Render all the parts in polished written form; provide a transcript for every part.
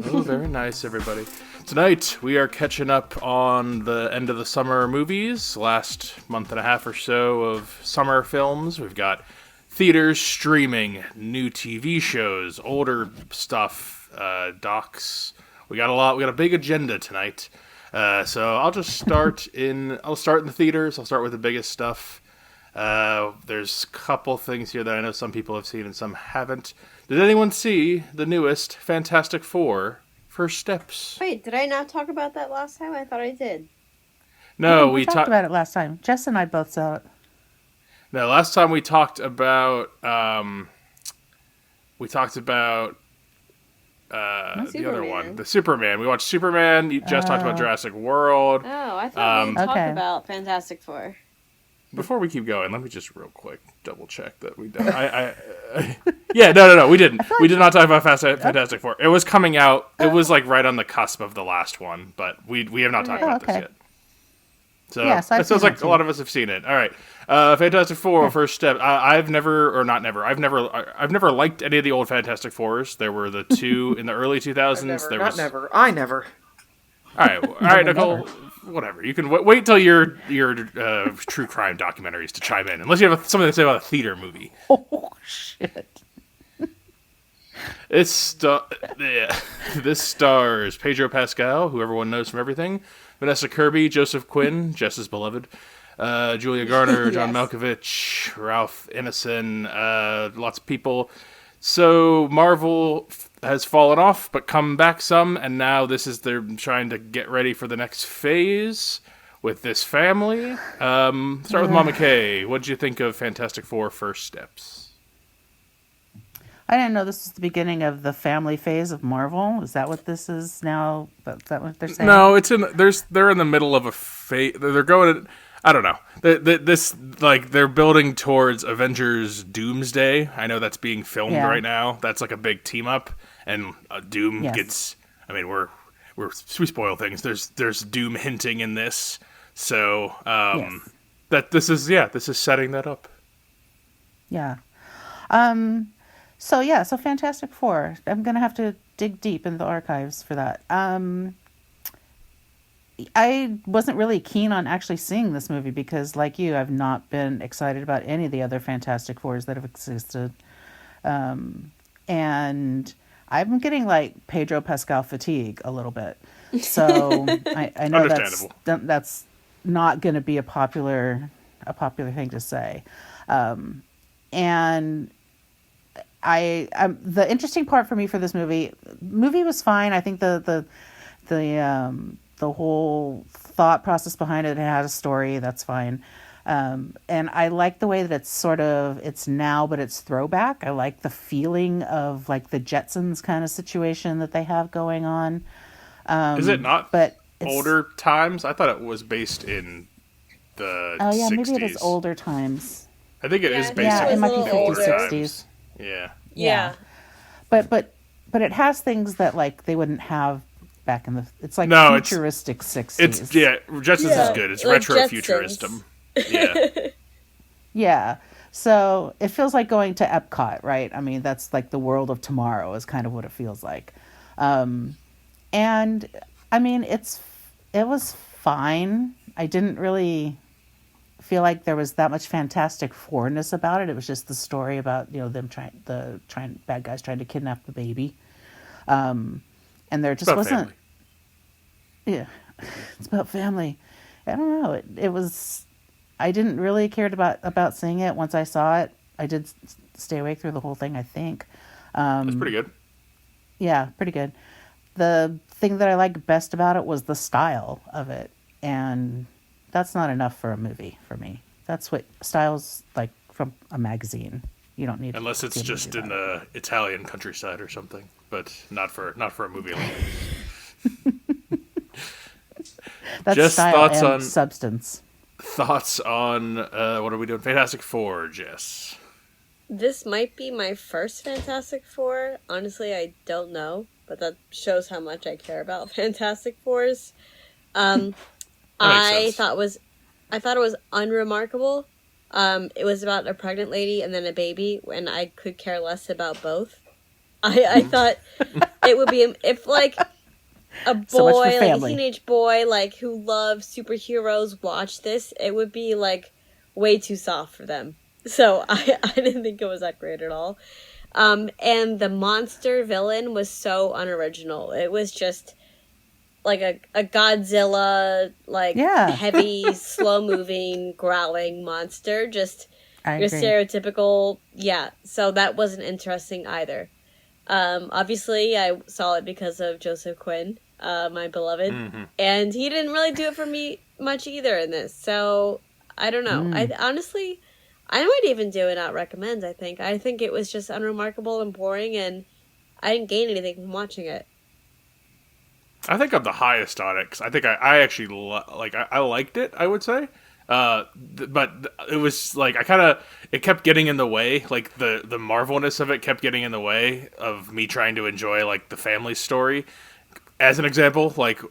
Oh, very nice, everybody. Tonight, we are catching up on the end of the summer movies, last month and a half or so of summer films. We've got theaters, streaming, new TV shows, older stuff, docs. We got a lot. We got a big agenda tonight. So I'll just start I'll start in the theaters. I'll start with the biggest stuff. There's a couple things here that I know some people have seen and some haven't. Did anyone see the newest Fantastic Four: First Steps? Wait, did I not talk about that last time? I thought I did. No, we talked about it last time. Jess and I both saw it. No, last time we talked about the other one, the Superman. We watched Superman. You just talked about Jurassic World. Oh, I thought we talked about Fantastic Four. Before we keep going, let me just real quick double check that we don't. Yeah, no, we didn't. We did not talk about Fantastic Four. It was coming out. It was like right on the cusp of the last one, but we have not talked about this yet. So it feels like a lot of us have seen it. All right, Fantastic Four: First Step. I've never liked any of the old Fantastic Fours. There were the two in the early 2000s. I never. All right, Nicole. Whatever. You can wait till your true crime documentaries to chime in, unless you have something to say about a theater movie. Oh shit! This stars Pedro Pascal, who everyone knows from everything, Vanessa Kirby, Joseph Quinn, Jess's beloved, Julia Garner, John Malkovich, Ralph Ineson, lots of people. So Marvel has fallen off, but come back some, and now they're trying to get ready for the next phase with this family. Start with Mama Kay. What did you think of Fantastic Four: First Steps? I didn't know this was the beginning of the family phase of Marvel. Is that what this is now? Is that what they're saying? No, they're in the middle of a phase. They're going. I don't know. They're building towards Avengers Doomsday. I know that's being filmed right now. That's like a big team up, and Doom gets. I mean, we spoil things. There's Doom hinting in this, so that this is setting that up. Yeah. So Fantastic Four. I'm gonna have to dig deep in the archives for that. I wasn't really keen on actually seeing this movie because, like you, I've not been excited about any of the other Fantastic Fours that have existed. And I'm getting like Pedro Pascal fatigue a little bit. So I know that's not going to be a popular thing to say. And the interesting part for me for this movie was fine. I think the whole thought process behind it had a story. That's fine. And I like the way that it's now, but it's throwback. I like the feeling of like the Jetsons kind of situation that they have going on. Is it not older times? I thought it was based in the 60s. Maybe it is older times. I think it is based in it might be 50s, 60s. Yeah. But it has things that like they wouldn't have back in it's like futuristic 60s. Jetsons is good. It's like retro-futurism. Yeah. Yeah. So it feels like going to Epcot, right? I mean, that's like the world of tomorrow is kind of what it feels like. And I mean, it was fine. I didn't really feel like there was that much Fantastic Fourness about it. It was just the story about, them bad guys trying to kidnap the baby. And there just wasn't. Family. Yeah, it's about family. I don't know. It was. I didn't really care about seeing it. Once I saw it, I did stay awake through the whole thing. I think. That's pretty good. Yeah, pretty good. The thing that I liked best about it was the style of it, and that's not enough for a movie for me. That's what style's like from a magazine. You don't need unless it's just in the Italian countryside or something, but not for a movie like this. That's Jess, style and substance. Thoughts on what are we doing? Fantastic Four, Jess. This might be my first Fantastic Four. Honestly, I don't know, but that shows how much I care about Fantastic Fours. I thought it was unremarkable. It was about a pregnant lady and then a baby, and I could care less about both. I thought it would be if like a boy, like a teenage boy, like who loves superheroes, watched this, it would be like way too soft for them. So I didn't think it was that great at all. And the monster villain was so unoriginal. It was just like a Godzilla, like heavy, slow moving, growling monster. Just your stereotypical, so that wasn't interesting either. Obviously I saw it because of Joseph Quinn, my beloved, and he didn't really do it for me much either in this. So I don't know. I honestly, I might even do it not recommend. I think it was just unremarkable and boring, and I didn't gain anything from watching it. I think I'm the highest on it because I think I actually I liked it. I would say. But it was like it kept getting in the way, like the Marvelness of it kept getting in the way of me trying to enjoy like the family story. As an example, like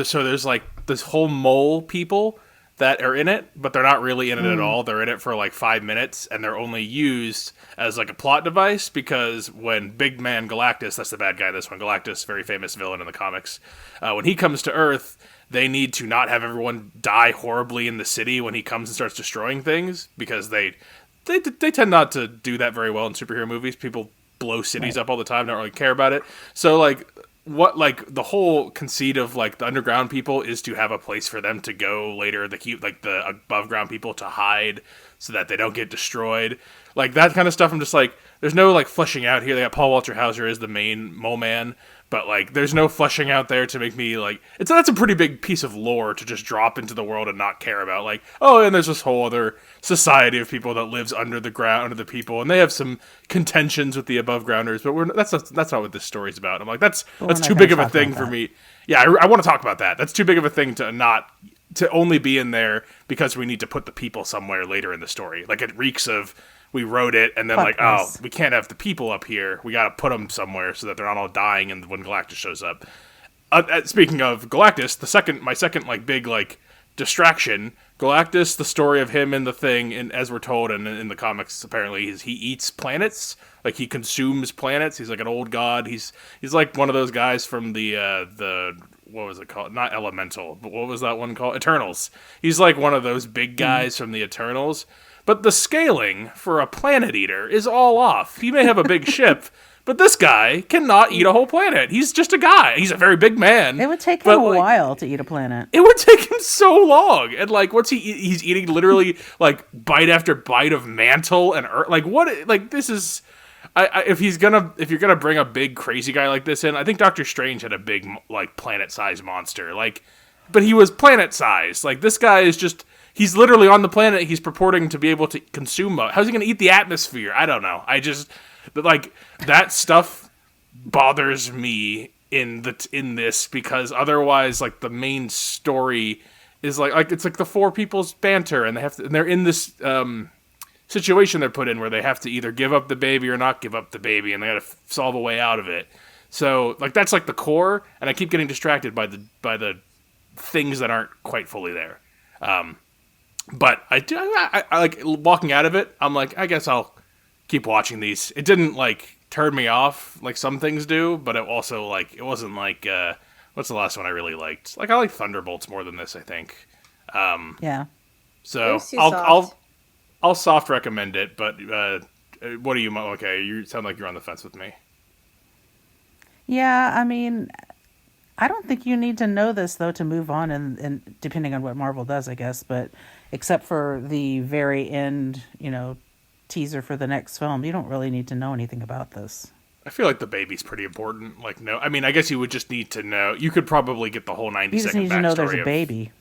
so there's like this whole mole people that are in it, but they're not really in it at all. They're in it for like 5 minutes, and they're only used as like a plot device because when Big Man Galactus, that's the bad guy this one, Galactus, very famous villain in the comics, when he comes to Earth, they need to not have everyone die horribly in the city when he comes and starts destroying things, because they tend not to do that very well in superhero movies. People blow cities up all the time, don't really care about it. So like the whole conceit of like the underground people is to have a place for them to go later, the above ground people to hide so that they don't get destroyed. Like that kind of stuff. I'm just like, there's no like fleshing out here. They got Paul Walter Hauser as the main mole man, but like there's no fleshing out there to make me like, that's a pretty big piece of lore to just drop into the world and not care about. Like, oh, and there's this whole other society of people that lives under the ground, under the people, and they have some contentions with the above grounders, but that's not what this story's about. I'm like, that's too big of a thing for me. Yeah, I want to talk about that. That's too big of a thing to only be in there because we need to put the people somewhere later in the story. Like it reeks of, we wrote it, and then we can't have the people up here. We got to put them somewhere so that they're not all dying and when Galactus shows up. Speaking of Galactus, my second like big like distraction, Galactus, the story of him and the Thing, and as we're told in the comics, apparently he eats planets, like he consumes planets. He's like an old god. He's like one of those guys from the what was it called? Not Elemental, but what was that one called? Eternals. He's like one of those big guys from the Eternals. But the scaling for a planet eater is all off. He may have a big ship, but this guy cannot eat a whole planet. He's just a guy. He's a very big man. It would take him a while to eat a planet. It would take him so long. And like, what's he's eating literally like bite after bite of mantle and earth. Like what? Like this is. If you're gonna bring a big crazy guy like this in, I think Doctor Strange had a big like planet-sized monster. Like, but he was planet-sized. Like this guy is just. He's literally on the planet he's purporting to be able to consume. How's he going to eat the atmosphere? I don't know. Like, that stuff bothers me in this because otherwise, like, the main story is like it's like the four people's banter, and they're in this situation they're put in where they have to either give up the baby or not give up the baby, and they got to solve a way out of it. So, like, that's like the core, and I keep getting distracted by the things that aren't quite fully there. But I like walking out of it. I'm like, I guess I'll keep watching these. It didn't like turn me off like some things do, but it also like it wasn't like what's the last one I really liked? Like I like Thunderbolts more than this, I think. Yeah. So I'll soft recommend it. But what do you? Okay, you sound like you're on the fence with me. Yeah, I mean, I don't think you need to know this though to move on, and depending on what Marvel does, I guess, but. Except for the very end, teaser for the next film, you don't really need to know anything about this. I feel like the baby's pretty important. Like, no, I mean, I guess you would just need to know. You could probably get the whole 90-second backstory. You just need to know there's a baby.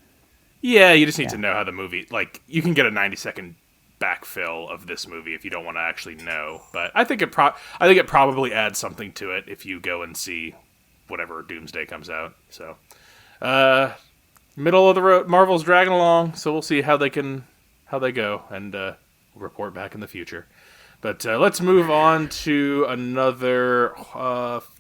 Yeah, you just need to know how the movie. Like, you can get a 90-second backfill of this movie if you don't want to actually know. But I think it probably adds something to it if you go and see whatever Doomsday comes out. So, middle of the road, Marvel's dragging along, so we'll see how they go, and we'll report back in the future. But let's move on to another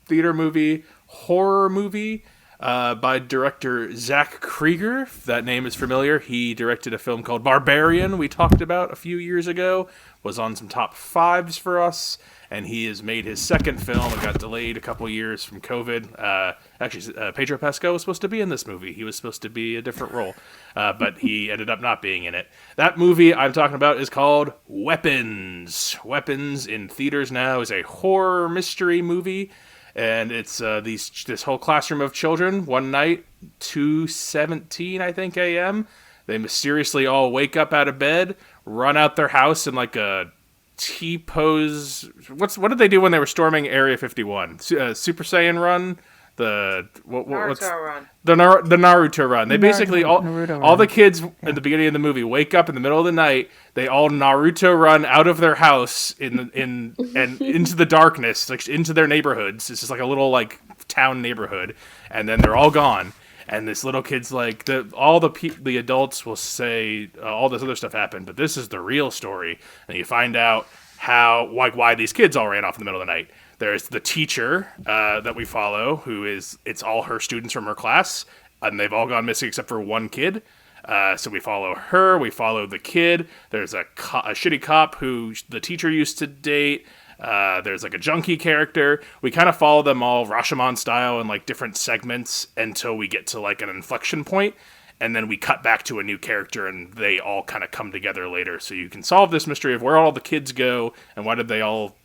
theater movie, horror movie. by director Zach Krieger. If that name is familiar, he directed a film called Barbarian we talked about a few years ago, was on some top fives for us, and he has made his second film. It got delayed a couple years from COVID. Actually, Pedro Pascal was supposed to be in this movie. He was supposed to be a different role, but he ended up not being in it. That movie I'm talking about is called Weapons. Weapons in theaters now is a horror mystery movie. And it's this whole classroom of children. One night, 2:17, I think, a.m., they mysteriously all wake up out of bed, run out their house in like a T-pose. What did they do when they were storming Area 51? Super Saiyan run? Naruto run. The Naruto run. They basically Naruto all run. the kids at the beginning of the movie wake up in the middle of the night. They all Naruto run out of their house and into the darkness, like into their neighborhoods. It's just like a little like town neighborhood, and then they're all gone. And this little kid's like the adults will say all this other stuff happened, but this is the real story, and you find out why these kids all ran off in the middle of the night. There's the teacher that we follow, it's all her students from her class, and they've all gone missing except for one kid. So we follow her, we follow the kid. There's a shitty cop who the teacher used to date. There's like a junkie character. We kind of follow them all Rashomon style in like different segments until we get to like an inflection point. And then we cut back to a new character, and they all kind of come together later. So you can solve this mystery of where all the kids go, and why did they all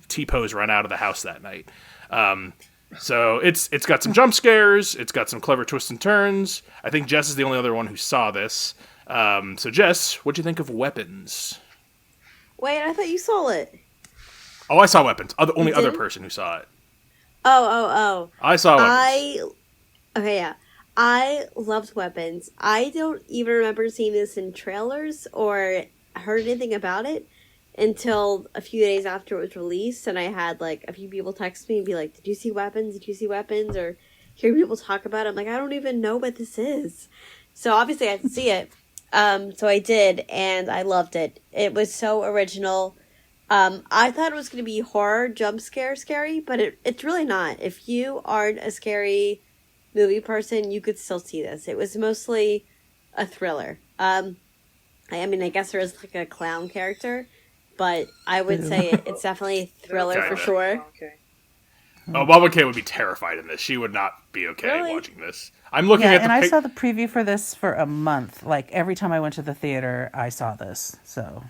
T-pose run out of the house that night. So it's got some jump scares. It's got some clever twists and turns. I think Jess is the only other one who saw this. So Jess, what'd you think of Weapons? Wait, I thought you saw it. Oh, I saw Weapons. Only other person who saw it. Oh. I saw Weapons. Okay, yeah. I loved Weapons. I don't even remember seeing this in trailers or heard anything about it until a few days after it was released, and I had like a few people text me and be like, "Did you see Weapons? Did you see Weapons?" Or hear people talk about it. I'm like, I don't even know what this is. So obviously I had to see it. So I did, and I loved it. It was so original. I thought it was going to be horror, jump scary, but it's really not. If you aren't a scary movie person, you could still see this. It was mostly a thriller. I mean, I guess there is like a clown character, but I would say it's definitely a thriller for sure. Okay. Oh, Mama K would be terrified in this. She would not be okay watching this. I'm looking at and I saw the preview for this for a month. Like every time I went to the theater, I saw this. So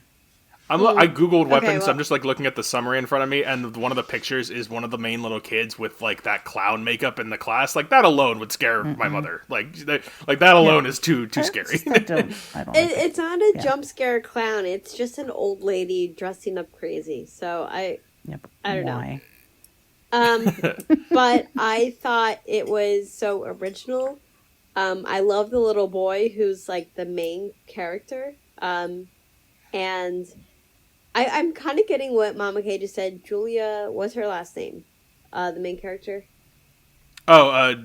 I googled Weapons. well- I'm just like looking at the summary in front of me, and one of the pictures is one of the main little kids with like that clown makeup in the class. Like that alone would scare my mother. Like that alone is too scary. I don't It's not a jump scare clown. It's just an old lady dressing up crazy. So I don't know. But I thought it was so original. I love the little boy who's like the main character. And I'm kind of getting what Mama K just said. Julia, what's her last name? The main character?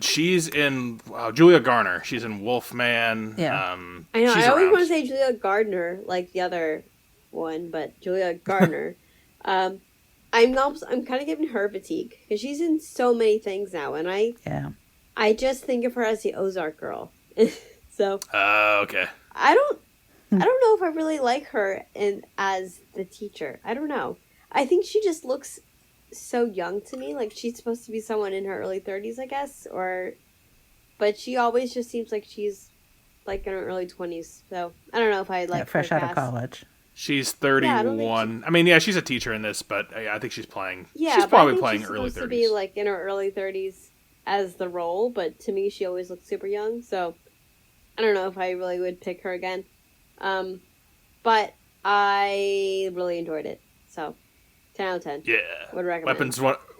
She's in Julia Garner. She's in Wolfman. Yeah. I know. She's I always around. want to say Julia Gardner, like the other one, but Julia Gardner. I'm kind of giving her fatigue because she's in so many things now, and I just think of her as the Ozark girl. So. Okay. I don't know if I really like her as the teacher. I don't know. I think she just looks so young to me. Like she's supposed to be someone in her early 30s, I guess. But she always just seems like she's like in her early 20s. So I don't know if I like fresh her out of cast. college. She's 31. Yeah, I mean, she's a teacher in this, but I think she's playing. Yeah, she's but probably I think playing she's early supposed 30s. to be like in her early 30s as the role, but to me she always looks super young. So I don't know if I really would pick her again. But I really enjoyed it. So 10 out of 10. Yeah. Would recommend.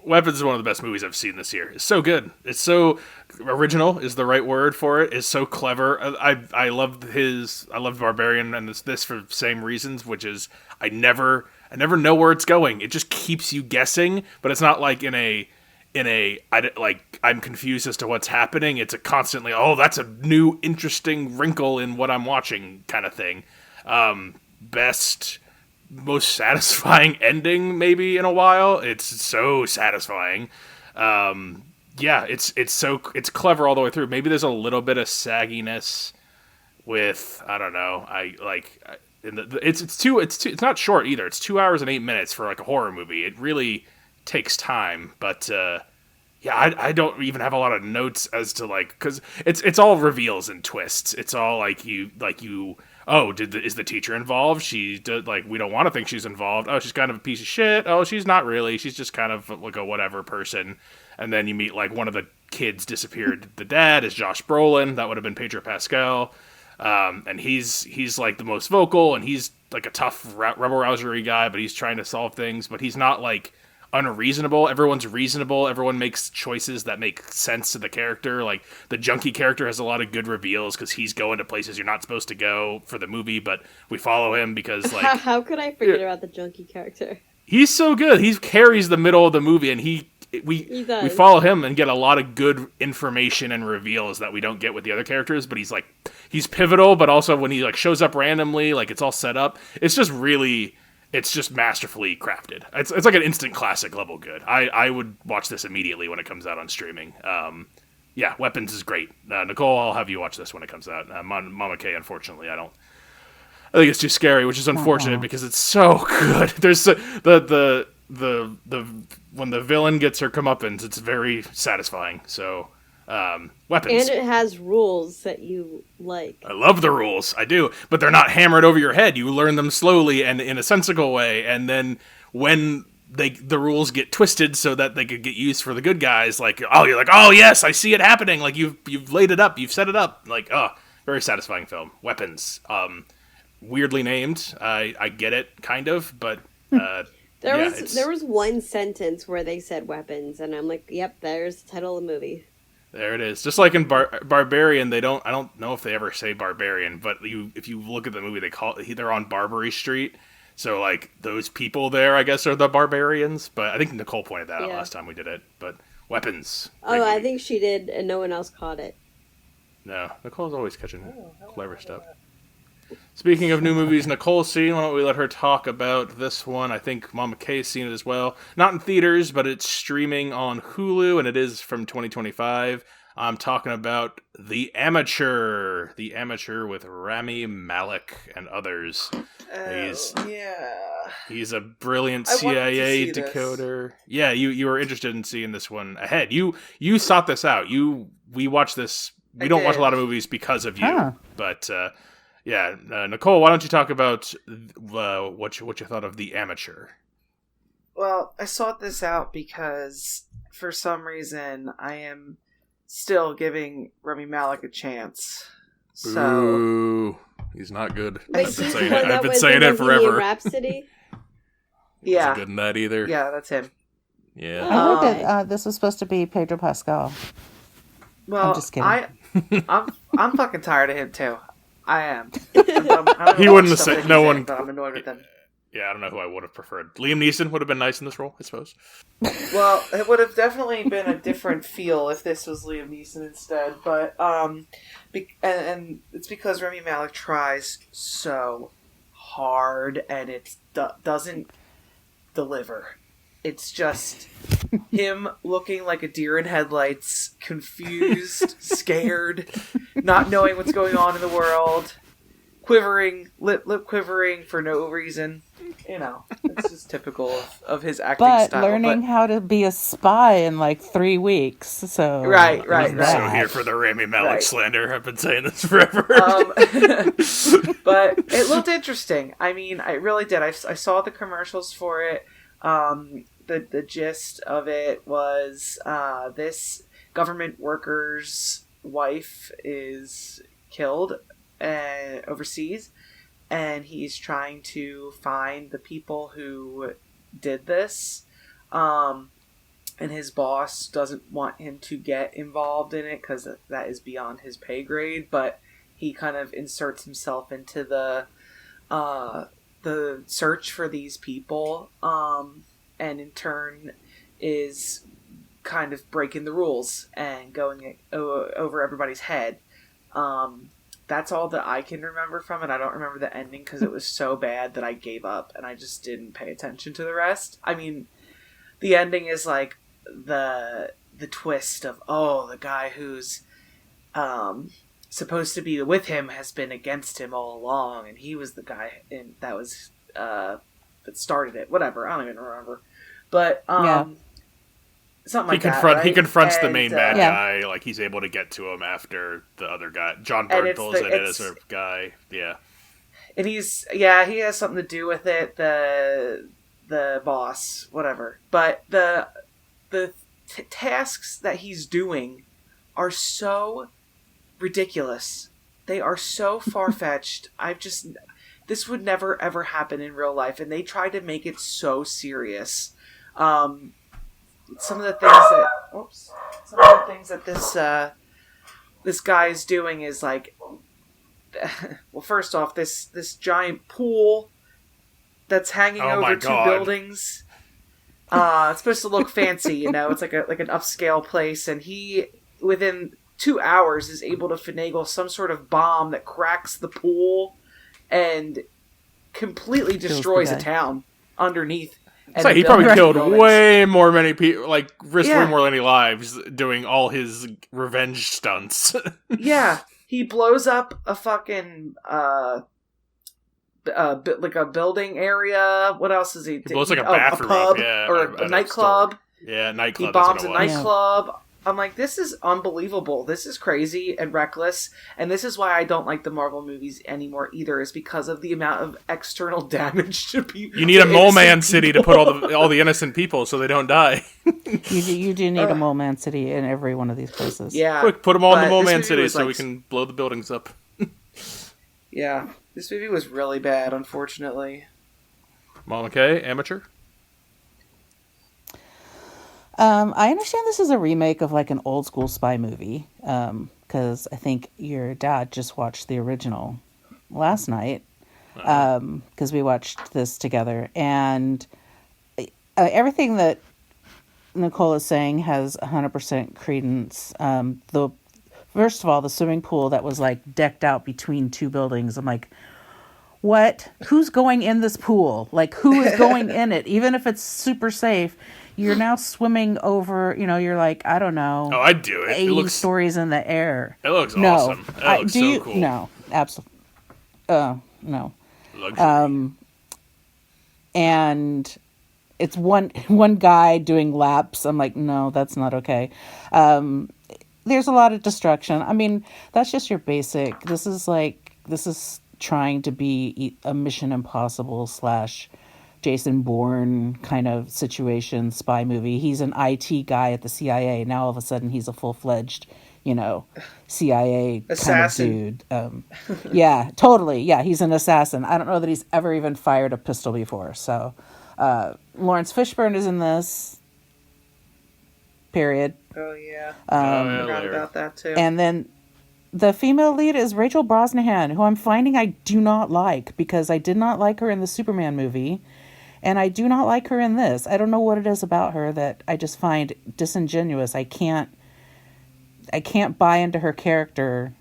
Weapons is one of the best movies I've seen this year. It's so good. It's so original is the right word for it. It's so clever. I loved Barbarian and this for the same reasons, which is I never know where it's going. It just keeps you guessing, but it's not like I'm confused as to what's happening. It's a constantly, that's a new interesting wrinkle in what I'm watching kind of thing. Best, most satisfying ending maybe in a while. It's so satisfying. yeah, it's clever all the way through. Maybe there's a little bit of sagginess with, I don't know, it's not short either. It's 2 hours and 8 minutes for like a horror movie. It really takes time, but yeah, I don't even have a lot of notes as to like, because it's all reveals and twists. It's all like you oh, is the teacher involved? She did, like, we don't want to think she's involved. Oh, she's kind of a piece of shit. Oh, she's not really. She's just kind of like a whatever person. And then you meet like one of the kids disappeared. The dad is Josh Brolin. That would have been Pedro Pascal. And he's like the most vocal, and he's like a tough rebel-rousery guy, but he's trying to solve things. But he's not like unreasonable. Everyone's reasonable. Everyone makes choices that make sense to the character. Like the junkie character has a lot of good reveals because he's going to places you're not supposed to go for the movie, but we follow him because like how could I forget about the junkie character? He's so good. He carries the middle of the movie, and we follow him and get a lot of good information and reveals that we don't get with the other characters. But he's pivotal, but also when he like shows up randomly, like it's all set up. It's just masterfully crafted. It's like an instant classic level good. I would watch this immediately when it comes out on streaming. Yeah, Weapons is great. Nicole, I'll have you watch this when it comes out. Mama K, unfortunately, I think it's too scary, which is unfortunate because it's so good. There's the when the villain gets her comeuppance, it's very satisfying. So, Weapons. And it has rules that you like. I love the rules. I do. But they're not hammered over your head. You learn them slowly and in a sensible way. And then when the rules get twisted so that they could get used for the good guys, like, oh, you're like, oh, yes, I see it happening. Like, you've laid it up. You've set it up. Like, oh, very satisfying film. Weapons. Weirdly named. I get it, kind of. But there was one sentence where they said weapons. And I'm like, yep, there's the title of the movie. There it is. Just like in Barbarian, I don't know if they ever say Barbarian, but if you look at the movie, they're on Barbary Street. So like those people there, I guess, are the barbarians. But I think Nicole pointed that out last time we did it. But Weapons. Oh, I think she did, and no one else caught it. No, Nicole's always catching clever stuff. Speaking of new movies Nicole's seen, why don't we let her talk about this one? I think Mama K's seen it as well. Not in theaters, but it's streaming on Hulu, and it is from 2025. I'm talking about The Amateur. The Amateur with Rami Malek and others. He's a brilliant CIA decoder. Yeah, you were interested in seeing this one ahead. You sought this out. We watched this. We don't watch a lot of movies because of you, but... Yeah, Nicole, why don't you talk about what you thought of The Amateur? Well, I sought this out because, for some reason, I am still giving Rami Malek a chance. So, ooh, he's not good. Wait, I've been saying it forever. Rhapsody? Yeah. Wasn't good in that either. Yeah, that's him. Yeah. I heard that this was supposed to be Pedro Pascal. Well, I'm just kidding. I'm fucking tired of him too. I am. He wouldn't have said no one. But I'm annoyed with him. Yeah, I don't know who I would have preferred. Liam Neeson would have been nice in this role, I suppose. Well, it would have definitely been a different feel if this was Liam Neeson instead. But and it's because Rami Malek tries so hard and it doesn't deliver. It's just him looking like a deer in headlights, confused, scared, not knowing what's going on in the world, quivering, lip quivering for no reason. You know, it's just typical of his acting style. But learning how to be a spy in like 3 weeks, so... Right. I'm so here for the Rami Malek slander. I've been saying this forever. But it looked interesting. I mean, I really did. I saw the commercials for it. The gist of it was this government worker's wife is killed overseas, and he's trying to find the people who did this. And his boss doesn't want him to get involved in it because that is beyond his pay grade, but he kind of inserts himself into the search for these people. And in turn is kind of breaking the rules and going over everybody's head. That's all that I can remember from it. I don't remember the ending because it was so bad that I gave up and I just didn't pay attention to the rest. I mean, the ending is like the the twist of, oh, the guy who's supposed to be with him has been against him all along, and he was the guy that was that started it. Whatever, I don't even remember. But something like that. Right? He confronts the main bad guy. Like, he's able to get to him after the other guy. John Bernthal's in it as a guy. Yeah. And he has something to do with it. The boss, whatever. But the tasks that he's doing are so ridiculous. They are so far-fetched. This would never ever happen in real life, and they try to make it so serious. Some of the things that this guy is doing is like, well, first off, this giant pool that's hanging over two buildings. It's supposed to look fancy, it's like an upscale place, and he, within 2 hours, is able to finagle some sort of bomb that cracks the pool and completely destroys a town underneath. It's like he probably killed way more many people, like risked way more than any lives doing all his revenge stunts. Yeah, he blows up a fucking like a building area. What else is he? He blows like a bathroom pub up, or a nightclub. Yeah, nightclub. He bombs a nightclub. I'm like, this is unbelievable. This is crazy and reckless. And this is why I don't like the Marvel movies anymore either, is because of the amount of external damage to people. You need a mole man city to put all the innocent people so they don't die. You do need a mole man city in every one of these places. Yeah. Quick, put them all in the mole man city so we can blow the buildings up. Yeah. This movie was really bad, unfortunately. Mom, okay? Amateur? I understand this is a remake of like an old school spy movie, because I think your dad just watched the original last night, because we watched this together, and everything that Nicole is saying has 100% credence. First of all, the swimming pool that was like decked out between two buildings, I'm like, what? Who's going in this pool? Like, who is going in it? Even if it's super safe, you're now swimming over, you're like, I don't know. Oh, I'd do it. 80 stories in the air. It looks awesome. It looks so cool. No, absolutely. No. Luxury. And it's one guy doing laps. I'm like, no, that's not okay. There's a lot of destruction. I mean, that's just your basic. This is trying to be a Mission Impossible / Jason Bourne kind of situation, spy movie. He's an IT guy at the CIA. Now all of a sudden he's a full-fledged, CIA assassin. kind of dude. Yeah, totally. Yeah, he's an assassin. I don't know that he's ever even fired a pistol before. So Lawrence Fishburne is in this. Period. Oh, yeah. I forgot about that, too. And then the female lead is Rachel Brosnahan, who I'm finding I do not like, because I did not like her in the Superman movie, and I do not like her in this. I don't know what it is about her that I just find disingenuous. I can't buy into her character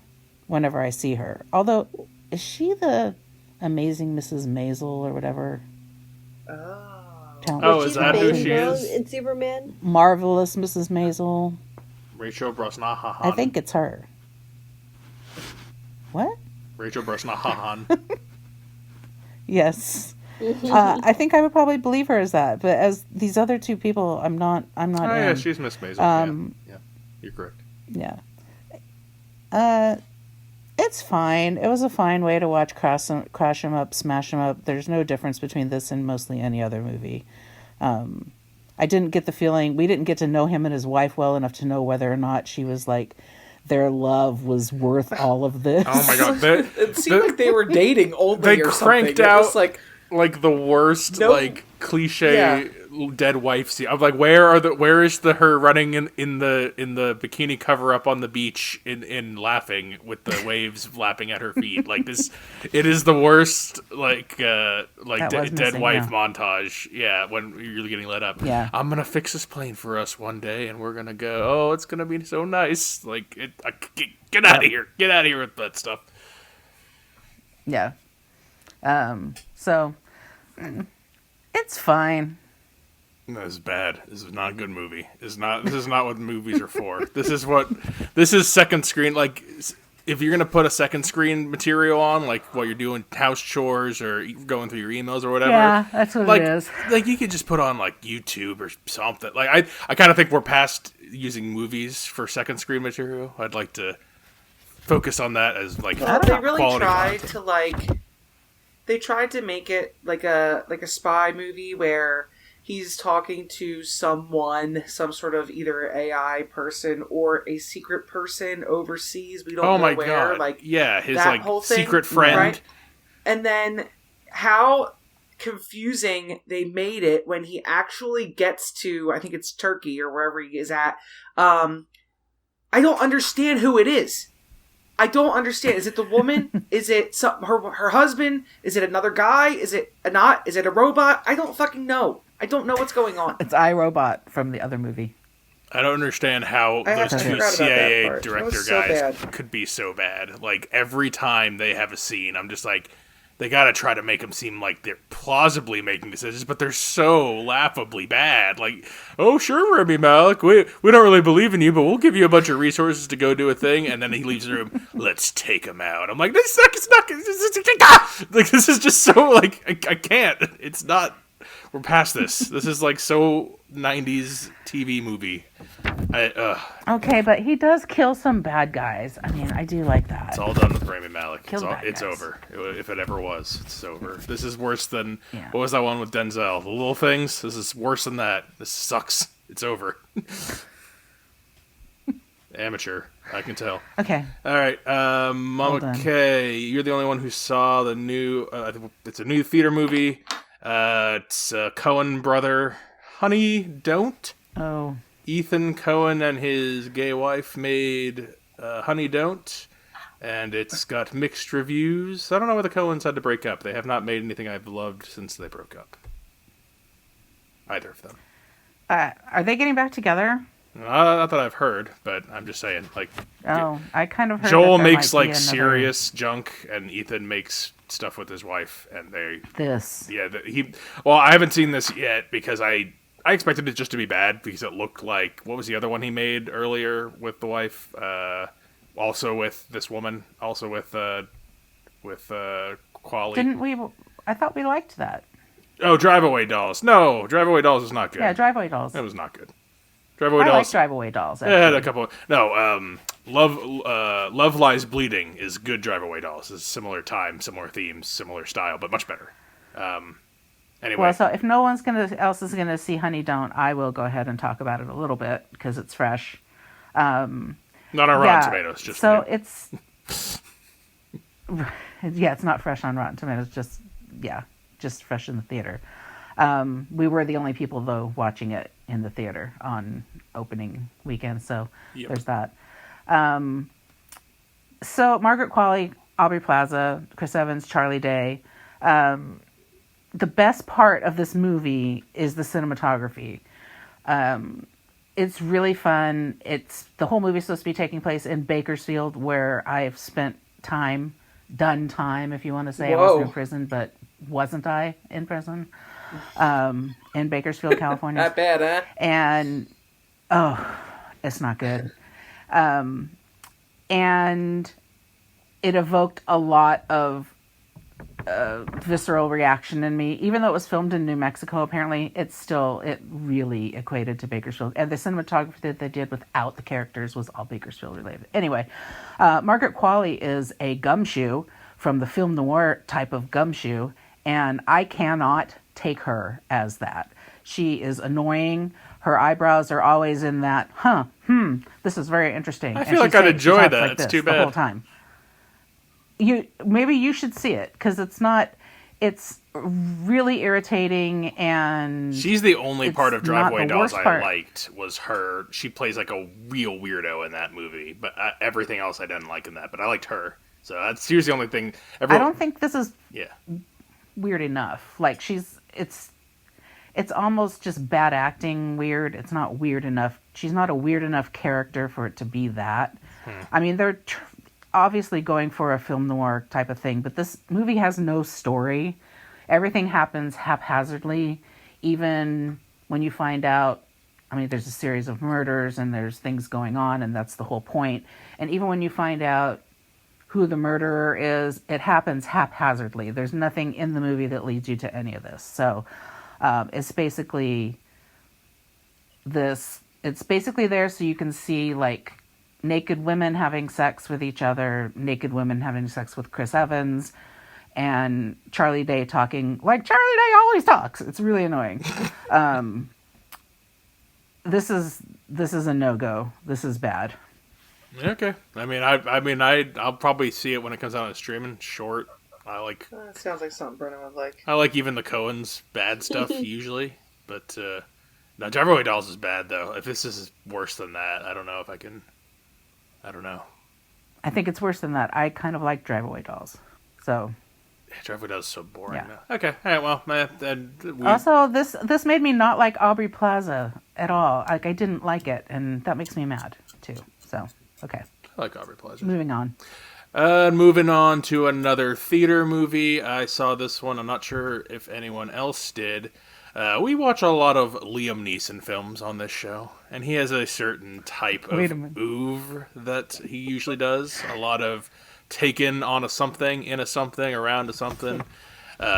whenever I see her. Although, is she the amazing Mrs. Maisel or whatever? Is that who she is? In Superman? Marvelous Mrs. Maisel. Rachel Brosnahan. I think it's her. What? Rachel Brosnahan. Yes. I think I would probably believe her as that, but as these other two people, I'm not yeah, she's Miss Maisel. Yeah, you're correct. Yeah. It's fine. It was a fine way to watch crash 'em up, smash 'em up. There's no difference between this and mostly any other movie. I didn't get the feeling, we didn't get to know him and his wife well enough to know whether or not she was like, their love was worth all of this. Oh my god. It seemed like they were dating only or something. They cranked out like the worst cliche dead wife scene. I'm like, where is her running in the bikini cover up on the beach in laughing with the waves lapping at her feet? Like this, it is the worst dead wife montage. Yeah, when you're getting let up. Yeah, I'm gonna fix this plane for us one day, and we're gonna go. Oh, it's gonna be so nice. Like get out of here. Get out of here with that stuff. Yeah. So it's fine. No, this is bad. This is not a good movie. This is not what movies are for. This is second screen. Like, if you're gonna put a second screen material on, like while you're doing house chores or going through your emails or whatever. Yeah, that's what it is. Like, you could just put on like YouTube or something. Like, I kind of think we're past using movies for second screen material. I'd like to focus on that as like they really tried content. to they tried to make it like a spy movie where he's talking to someone, some sort of either AI person or a secret person overseas. We don't know where. God. Like, yeah, his that like whole thing, secret friend. right? And then how confusing they made it when he actually gets to, I think it's Turkey or wherever he is at. I don't understand who it is. I don't understand. Is it the woman? Is it her husband? Is it another guy? Is it not? Is it a robot? I don't fucking know. I don't know what's going on. It's iRobot from the other movie. I don't understand how those two CIA director guys could be so bad. Like, every time they have a scene, I'm just like, they gotta try to make them seem like they're plausibly making decisions, but they're so laughably bad. Like, oh, sure, Rami Malek, we don't really believe in you, but we'll give you a bunch of resources to go do a thing, and then he leaves the room, let's take him out. I'm like, this is just so, like, I can't. It's not... We're past this. This is like so 90s TV movie. Okay, but he does kill some bad guys. I mean, I do like that. It's all done with Rami Malek. It's Guys. over. If it ever was, it's over. This is worse than... Yeah. What was that one with Denzel? The Little Things? This is worse than that. This sucks. It's over. Amateur. I can tell. Okay. All right. Mama K, you're the only one who saw the new... it's a new theater movie. It's Coen brother, Honey Don't. Oh. Ethan Coen and his gay wife made Honey Don't, and it's got mixed reviews. I don't know why the Coens had to break up. They have not made anything I've loved since they broke up. Either of them. Are they getting back together? Not that I've heard, but I'm just saying. Like, I kind of heard Joel makes like serious junk, and Ethan makes stuff with his wife, and they I haven't seen this yet because I expected it just to be bad because it looked like, what was the other one he made earlier with the wife, also with this woman, also with Quali. Didn't we? I thought we liked that. Oh, Drive Away Dolls. No, Drive Away Dolls is not good. Yeah, Drive Away Dolls. It was not good. Drive Away Dolls. I like Drive Away Dolls. It had a couple. Love Lies Bleeding is good. Drive Away Dolls is similar time, similar themes, similar style, but much better. Anyway. Well, so if no one's else is gonna see Honey Don't, I will go ahead and talk about it a little bit because it's fresh. Not on Rotten Tomatoes. Just so new. It's it's not fresh on Rotten Tomatoes. Just fresh in the theater. We were the only people, though, watching it in the theater on opening weekend, so There's that. So Margaret Qualley, Aubrey Plaza, Chris Evans, Charlie Day. The best part of this movie is the cinematography. It's really fun. The whole movie is supposed to be taking place in Bakersfield, where I've spent time, if you want to say. Whoa. I wasn't in prison, but wasn't I in prison? In Bakersfield, California. Not bad, huh? And it's not good. And it evoked a lot of visceral reaction in me. Even though it was filmed in New Mexico, apparently it really equated to Bakersfield. And the cinematography that they did without the characters was all Bakersfield related. Anyway, Margaret Qualley is a gumshoe from the film noir type of gumshoe, and I cannot take her as that. She is annoying. Her eyebrows are always in that, this is very interesting. I feel like I'd enjoy that. It's too bad. The whole time. Maybe you should see it, because it's really irritating, and she's the only part of Drive Away Dolls I liked was her. She plays like a real weirdo in that movie, but everything else I didn't like in that, but I liked her. So that's here's the only thing. I don't think this is weird enough. Like it's almost just bad acting weird. It's not weird enough. She's not a weird enough character for it to be that. I mean, they're obviously going for a film noir type of thing, but this movie has no story. Everything happens haphazardly. Even when you find out, I mean, there's a series of murders and there's things going on, and that's the whole point. And even when you find out who the murderer is, it happens haphazardly. There's nothing in the movie that leads you to any of this. So it's basically it's basically there so you can see like naked women having sex with each other, naked women having sex with Chris Evans, and Charlie Day talking like Charlie Day always talks. It's really annoying. This is a no-go. This is bad. Okay. I mean, I'll probably see it when it comes out on streaming. Short. I like. That sounds like something Brennan would like. I like even the Coens bad stuff usually, but no, Drive Away Dolls is bad though. If this is worse than that, I don't know if I can. I don't know. I think it's worse than that. I kind of like Drive Away Dolls, so. Drive Away Dolls is so boring. Yeah. Now. Okay. All right. Well, Also, this made me not like Aubrey Plaza at all. Like I didn't like it, and that makes me mad too. So okay. I like Aubrey Plaza. Moving on. Moving on to another theater movie. I saw this one. I'm not sure if anyone else did. We watch a lot of Liam Neeson films on this show, and he has a certain type of oeuvre that he usually does. A lot of taken on a something, in a something, around a something.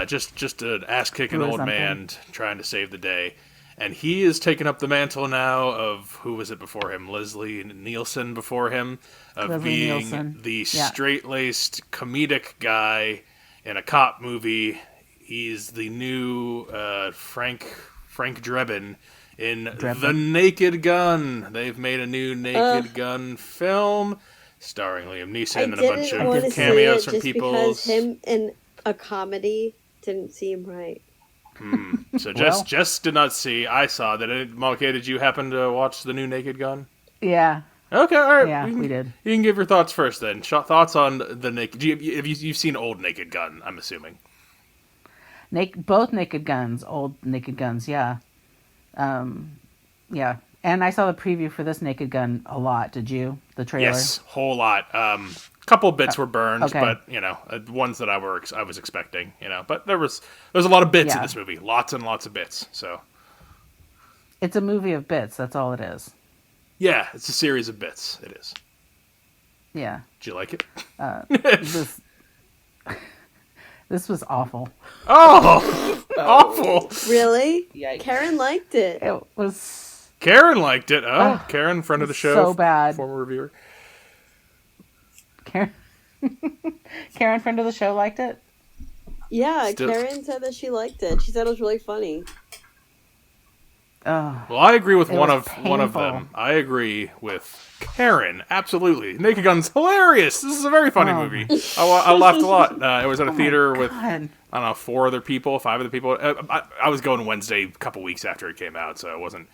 Just an ass-kicking old man trying to save the day. And he has taken up the mantle now of, who was it before him? Leslie Nielsen before him, of being the straight-laced comedic guy in a cop movie. He's the new Frank Drebin in The Naked Gun. They've made a new Naked Gun film starring Liam Neeson and a bunch of cameos from people. Because him in a comedy didn't seem right. So Jess did not see. I saw that. Malika, did you happen to watch the new Naked Gun? Yeah. Okay, all right. Yeah, we did. You can give your thoughts first then. Thoughts on the Naked... Have you've seen old Naked Gun, I'm assuming. Both Naked Guns, old Naked Guns, yeah. Yeah. And I saw the preview for this Naked Gun a lot. Did you? The trailer? Yes, whole lot. Couple bits were burned, but ones that I was expecting, But there's a lot of bits in this movie, lots and lots of bits. So it's a movie of bits. That's all it is. Yeah, it's a series of bits. It is. Yeah. Did you like it? This was awful. Oh, awful! Really? Yikes. Karen liked it. It was. Karen liked it. Oh, Karen, friend of the show, so bad. Former reviewer. Karen, friend of the show, liked it? Yeah, Karen said that she liked it. She said it was really funny. Well, I agree with one of them. I agree with Karen. Absolutely, Naked Gun's hilarious. This is a very funny movie. I laughed a lot. It was at a theater with I don't know 5 other people. I was going Wednesday, a couple weeks after it came out, so it wasn't.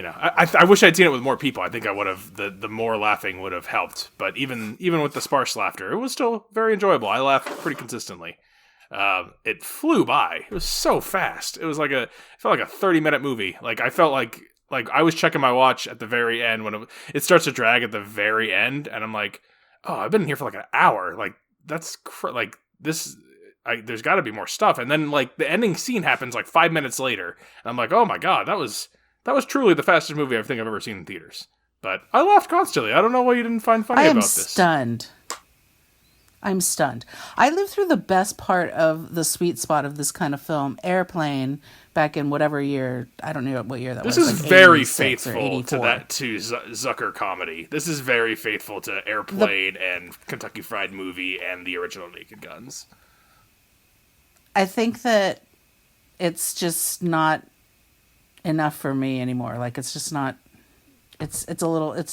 I wish I'd seen it with more people. I think I would have. The more laughing would have helped. But even with the sparse laughter, it was still very enjoyable. I laughed pretty consistently. It flew by. It was so fast. It felt like a 30-minute movie. Like I felt like I was checking my watch at the very end when it starts to drag at the very end, and I'm like, oh, I've been in here for like an hour. Like that's this. There's got to be more stuff. And then like the ending scene happens like 5 minutes later, and I'm like, oh my god, that was truly the fastest movie I think I've ever seen in theaters. But I laughed constantly. I don't know what you didn't find funny about this. I'm stunned. I lived through the best part of the sweet spot of this kind of film, Airplane, back in whatever year. I don't know what year that was. This is very faithful to Zucker comedy. This is very faithful to Airplane and Kentucky Fried Movie and the original Naked Guns. I think that it's just not enough for me anymore. Like it's just not. It's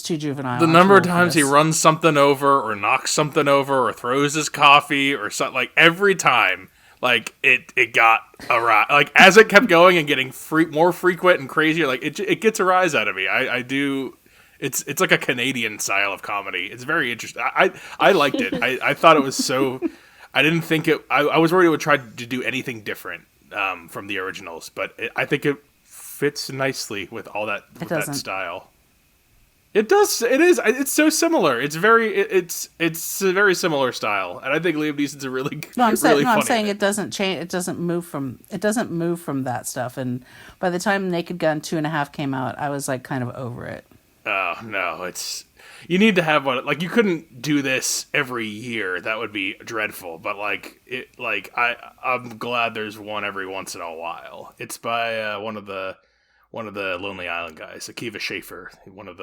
too juvenile. The number of times he runs something over or knocks something over or throws his coffee or something, like every time, like it got a rise. Like as it kept going and getting more frequent and crazier, like it gets a rise out of me. I do. It's like a Canadian style of comedy. It's very interesting. I liked it. I thought it was so. I didn't think it. I was worried it would try to do anything different from the originals, but I think it fits nicely with all that that style. It does. It is. It's so similar. It's very. It's a very similar style, and I think Liam Neeson's a really. No, I'm saying. Really No, I'm funny saying in it doesn't change. It doesn't move from. It doesn't move from that stuff. And by the time Naked Gun 2.5 came out, I was like kind of over it. Oh no, it's. You need to have one. Like you couldn't do this every year. That would be dreadful. But like it. Like I'm glad there's one every once in a while. It's by one of the Lonely Island guys, Akiva Schaffer, one of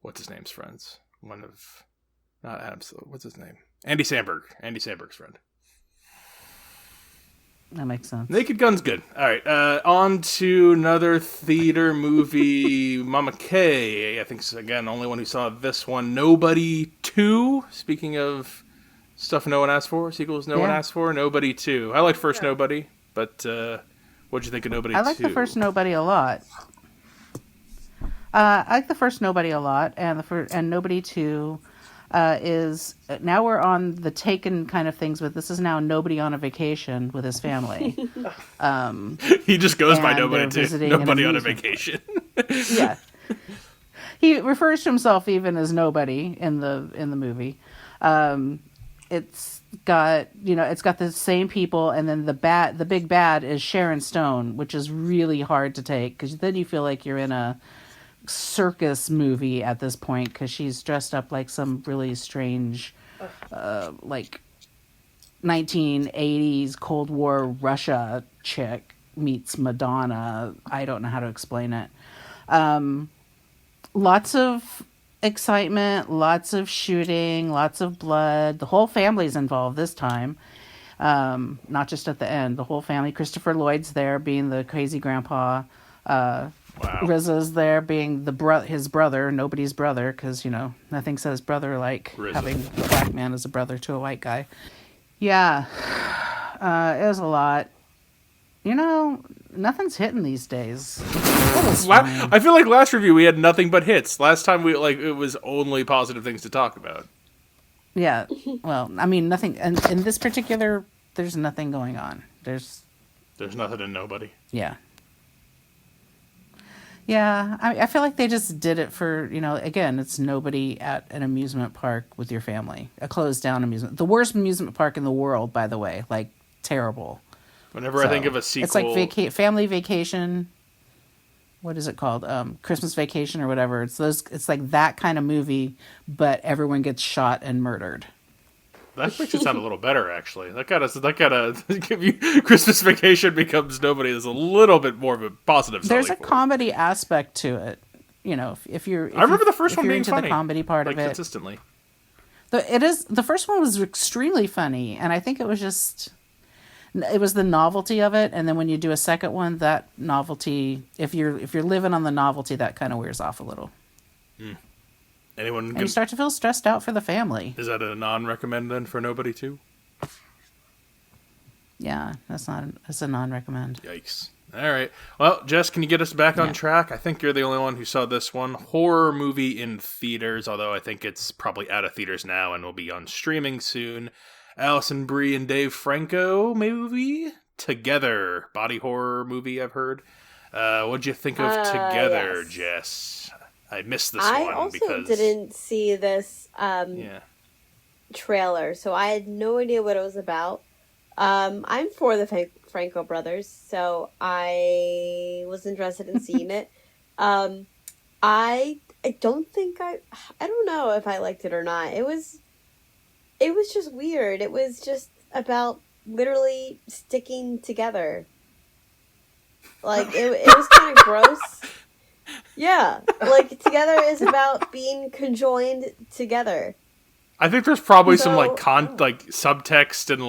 what's his name's friends, not Adam, what's his name? Andy Samberg's friend. That makes sense. Naked Gun's good. All right, on to another theater movie, Mama K. I think again, the only one who saw this one. Nobody 2. Speaking of stuff no one asked for, sequels no one asked for. Nobody 2. I liked first Nobody, but. What'd you think of Nobody 2? I like the first Nobody a lot. I like the first Nobody a lot, and and Nobody 2 is now we're on the Taken kind of things, but this is now Nobody on a vacation with his family. He just goes by Nobody 2. Nobody on a vacation. Yeah, he refers to himself even as Nobody in the movie. It's got the same people, and then the big bad is Sharon Stone, which is really hard to take because then you feel like you're in a circus movie at this point because she's dressed up like some really strange like 1980s Cold War Russia chick meets Madonna. I don't know how to explain it. Lots of excitement, lots of shooting, lots of blood. The whole family's involved this time, not just at the end. The whole family. Christopher Lloyd's there being the crazy grandpa. Wow. RZA's there being his brother, Nobody's brother, because nothing says brother like RZA. Having a black man as a brother to a white guy. Yeah, it was a lot. Nothing's hitting these days. I feel like last review we had nothing but hits. Last time it was only positive things to talk about. Yeah, well, I mean, nothing. And in this particular, there's nothing going on. There's nothing in Nobody. Yeah. Yeah, I feel like they just did it for, again, it's Nobody at an amusement park with your family. A closed down amusement. The worst amusement park in the world, by the way. Like, terrible. Whenever I think of a sequel... It's like Family Vacation. What is it called? Christmas Vacation or whatever. It's like that kind of movie, but everyone gets shot and murdered. That makes it sound a little better, actually. That gotta give you Christmas Vacation becomes Nobody. There's a little bit more of a positive. There's a comedy aspect to it, If I remember the first one being into funny, the comedy part of it consistently. The first one was extremely funny, and I think it was the novelty of it, and then when you do a second one, that novelty, if you're living on the novelty, that kind of wears off a little. And you start to feel stressed out for the family. Is that a non-recommend then for Nobody 2? Yeah, that's a non-recommend. Yikes. All right. Well, Jess, can you get us back on track? I think you're the only one who saw this one. Horror movie in theaters, although I think it's probably out of theaters now and will be on streaming soon. Allison Brie and Dave Franco movie, Together. Body horror movie, I've heard. What'd you think of Together, yes. Jess? I missed this I one also because... didn't see this trailer, so I had no idea what it was about. I'm for the Franco brothers, so I was interested in seeing it. I don't think I don't know if I liked it or not. It was just weird. It was just about literally sticking together. Like, it was kind of gross. Yeah, like, Together is about being conjoined together. I think there's probably some subtext and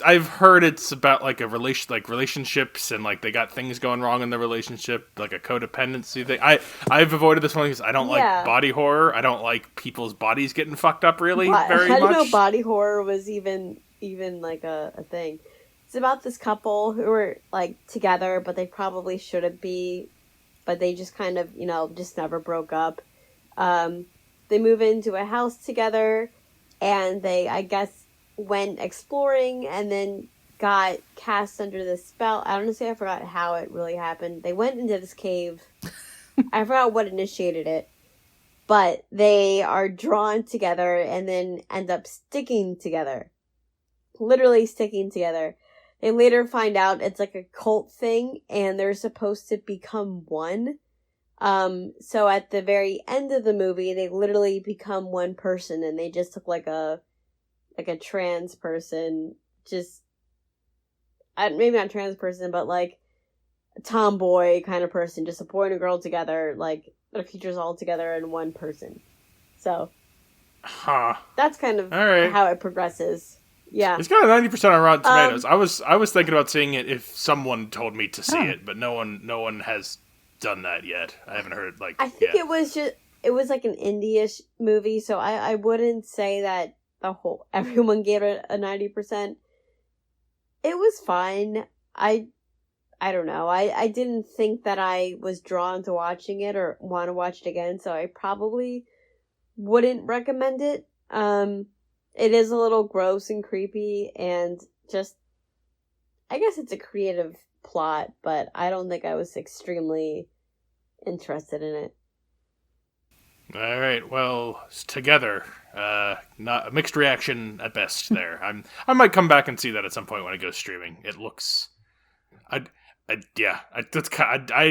I've heard it's about like a relationships and like they got things going wrong in the relationship, like a codependency thing. I've avoided this one because I don't like body horror. I don't like people's bodies getting fucked up very much. I didn't know body horror was even like a thing. It's about this couple who are like together, but they probably shouldn't be, but they just kind of just never broke up. They move into a house together, and they, I guess, went exploring and then got cast under this spell. Honestly, I forgot how it really happened. They went into this cave, I forgot what initiated it, but they are drawn together and then end up sticking together. Literally sticking together. They later find out it's like a cult thing and they're supposed to become one. So at the very end of the movie, they literally become one person and they just look like a trans person. Just, maybe not trans person, but like a tomboy kind of person. Just a boy and a girl together, like their features all together in one person. So, that's kind of how it progresses. Yeah, it's got a 90% on Rotten Tomatoes. I was thinking about seeing it if someone told me to see it, but no one has done that yet. I haven't heard I think it was like an indie-ish movie, so I wouldn't say that everyone gave it a 90%. It was fine. I don't know. I didn't think that I was drawn to watching it or want to watch it again, so I probably wouldn't recommend it. It is a little gross and creepy and just, I guess it's a creative plot, but I don't think I was extremely interested in it. All right, well, together, not a mixed reaction at best there. I might come back and see that at some point when it goes streaming. It looks, I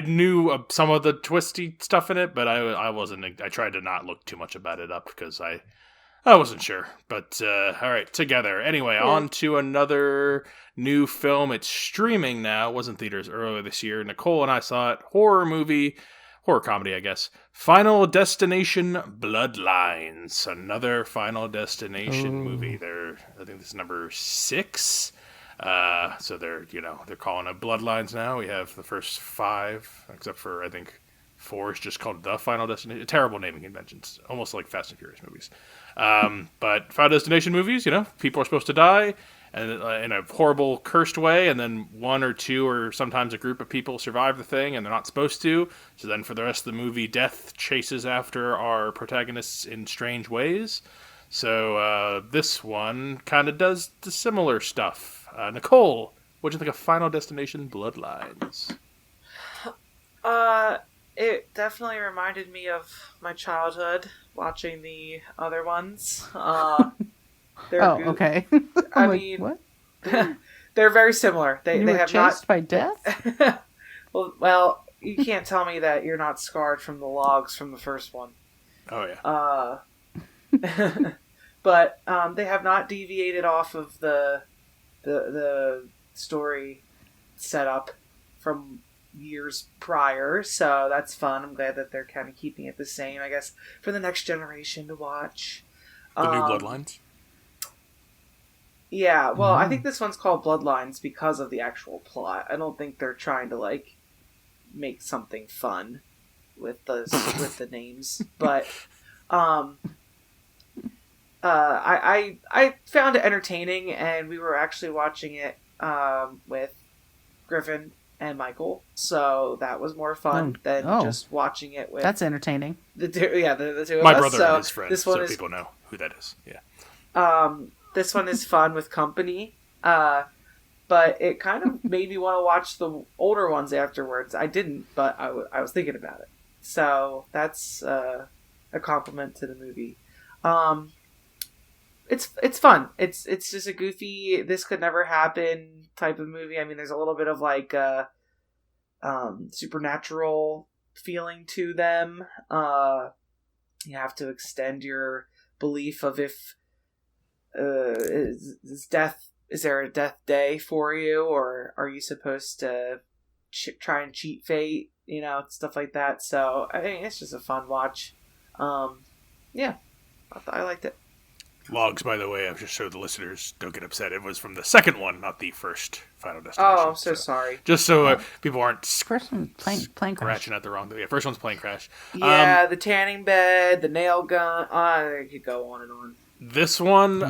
knew some of the twisty stuff in it, but I wasn't. I tried to not look too much about it up because I wasn't sure. But all right, together. Anyway, on to another new film. It's streaming now. It was in theaters earlier this year. Nicole and I saw it. Horror comedy, I guess. Final Destination Bloodlines. Another Final Destination movie. I think this is number 6. So they're calling it Bloodlines now. We have the first 5, except for I think 4 is just called The Final Destination. Terrible naming conventions, almost like Fast and Furious movies. But Final Destination movies, people are supposed to die, and in a horrible, cursed way, and then 1 or 2 or sometimes a group of people survive the thing, and they're not supposed to. So then for the rest of the movie, death chases after our protagonists in strange ways. So this one kind of does the similar stuff. Nicole, what do you think of Final Destination Bloodlines? It definitely reminded me of my childhood watching the other ones. Okay. I mean, what? They're very similar. They have chased by death? well, you can't tell me that you're not scarred from the logs from the first one. Oh yeah. But they have not deviated off of the story setup from years prior, so that's fun. I'm glad that they're kind of keeping it the same, I guess, for the next generation to watch. The new Bloodlines? Yeah, well, I think this one's called Bloodlines because of the actual plot. I don't think they're trying to, make something fun with the names. But, I found it entertaining, and we were actually watching it, with Griffin and Michael, so that was more fun than just watching it with... That's entertaining. The two of My us. brother and his friends, so people know who that is. Yeah. This one is fun with company, but it kind of made me want to watch the older ones afterwards. I didn't, but I was thinking about it. So that's a compliment to the movie. It's fun. It's just a goofy, this could never happen type of movie. I mean, there's a little bit of supernatural feeling to them. You have to extend your belief of if is there a death day for you, or are you supposed to try and cheat fate, stuff like that. So I think it's just a fun watch. Yeah, I liked it. Logs, by the way, I've just showed the listeners, don't get upset. It was from the second one, not the first Final Destination. Oh, I'm so sorry. Just so people aren't first one, plane crash. Scratching at the wrong thing. Yeah, first one's plane crash. Yeah, the tanning bed, the nail gun. I could go on and on. This one,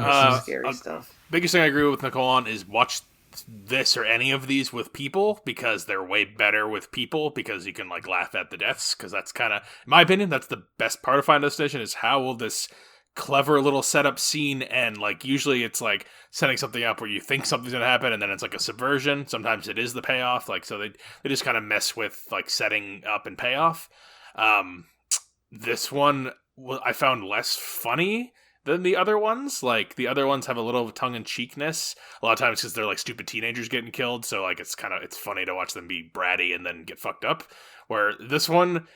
scary stuff. Biggest thing I agree with Nicole on is watch this or any of these with people, because they're way better with people, because you can laugh at the deaths, because that's kind of, in my opinion, that's the best part of Final Destination, is how will this clever little setup scene end. Usually it's setting something up where you think something's gonna happen, and then it's a subversion. Sometimes it is the payoff. So they just kind of mess with setting up and payoff. This one I found less funny than the other ones. Like, the other ones have a little tongue-in-cheekness a lot of times because they're like stupid teenagers getting killed, so like it's funny to watch them be bratty and then get fucked up. Where this one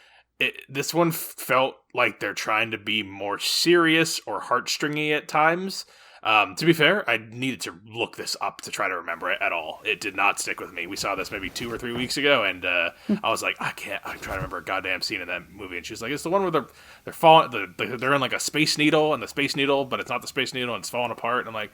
felt like they're trying to be more serious or heartstringy at times. To be fair, I needed to look this up to try to remember it at all. It did not stick with me. We saw this maybe 2 or 3 weeks ago, and I was like, I'm trying to remember a goddamn scene in that movie. And she's like, it's the one where they're falling, they're in like a space needle, and the space needle, but it's not the space needle, and it's falling apart. And I'm like,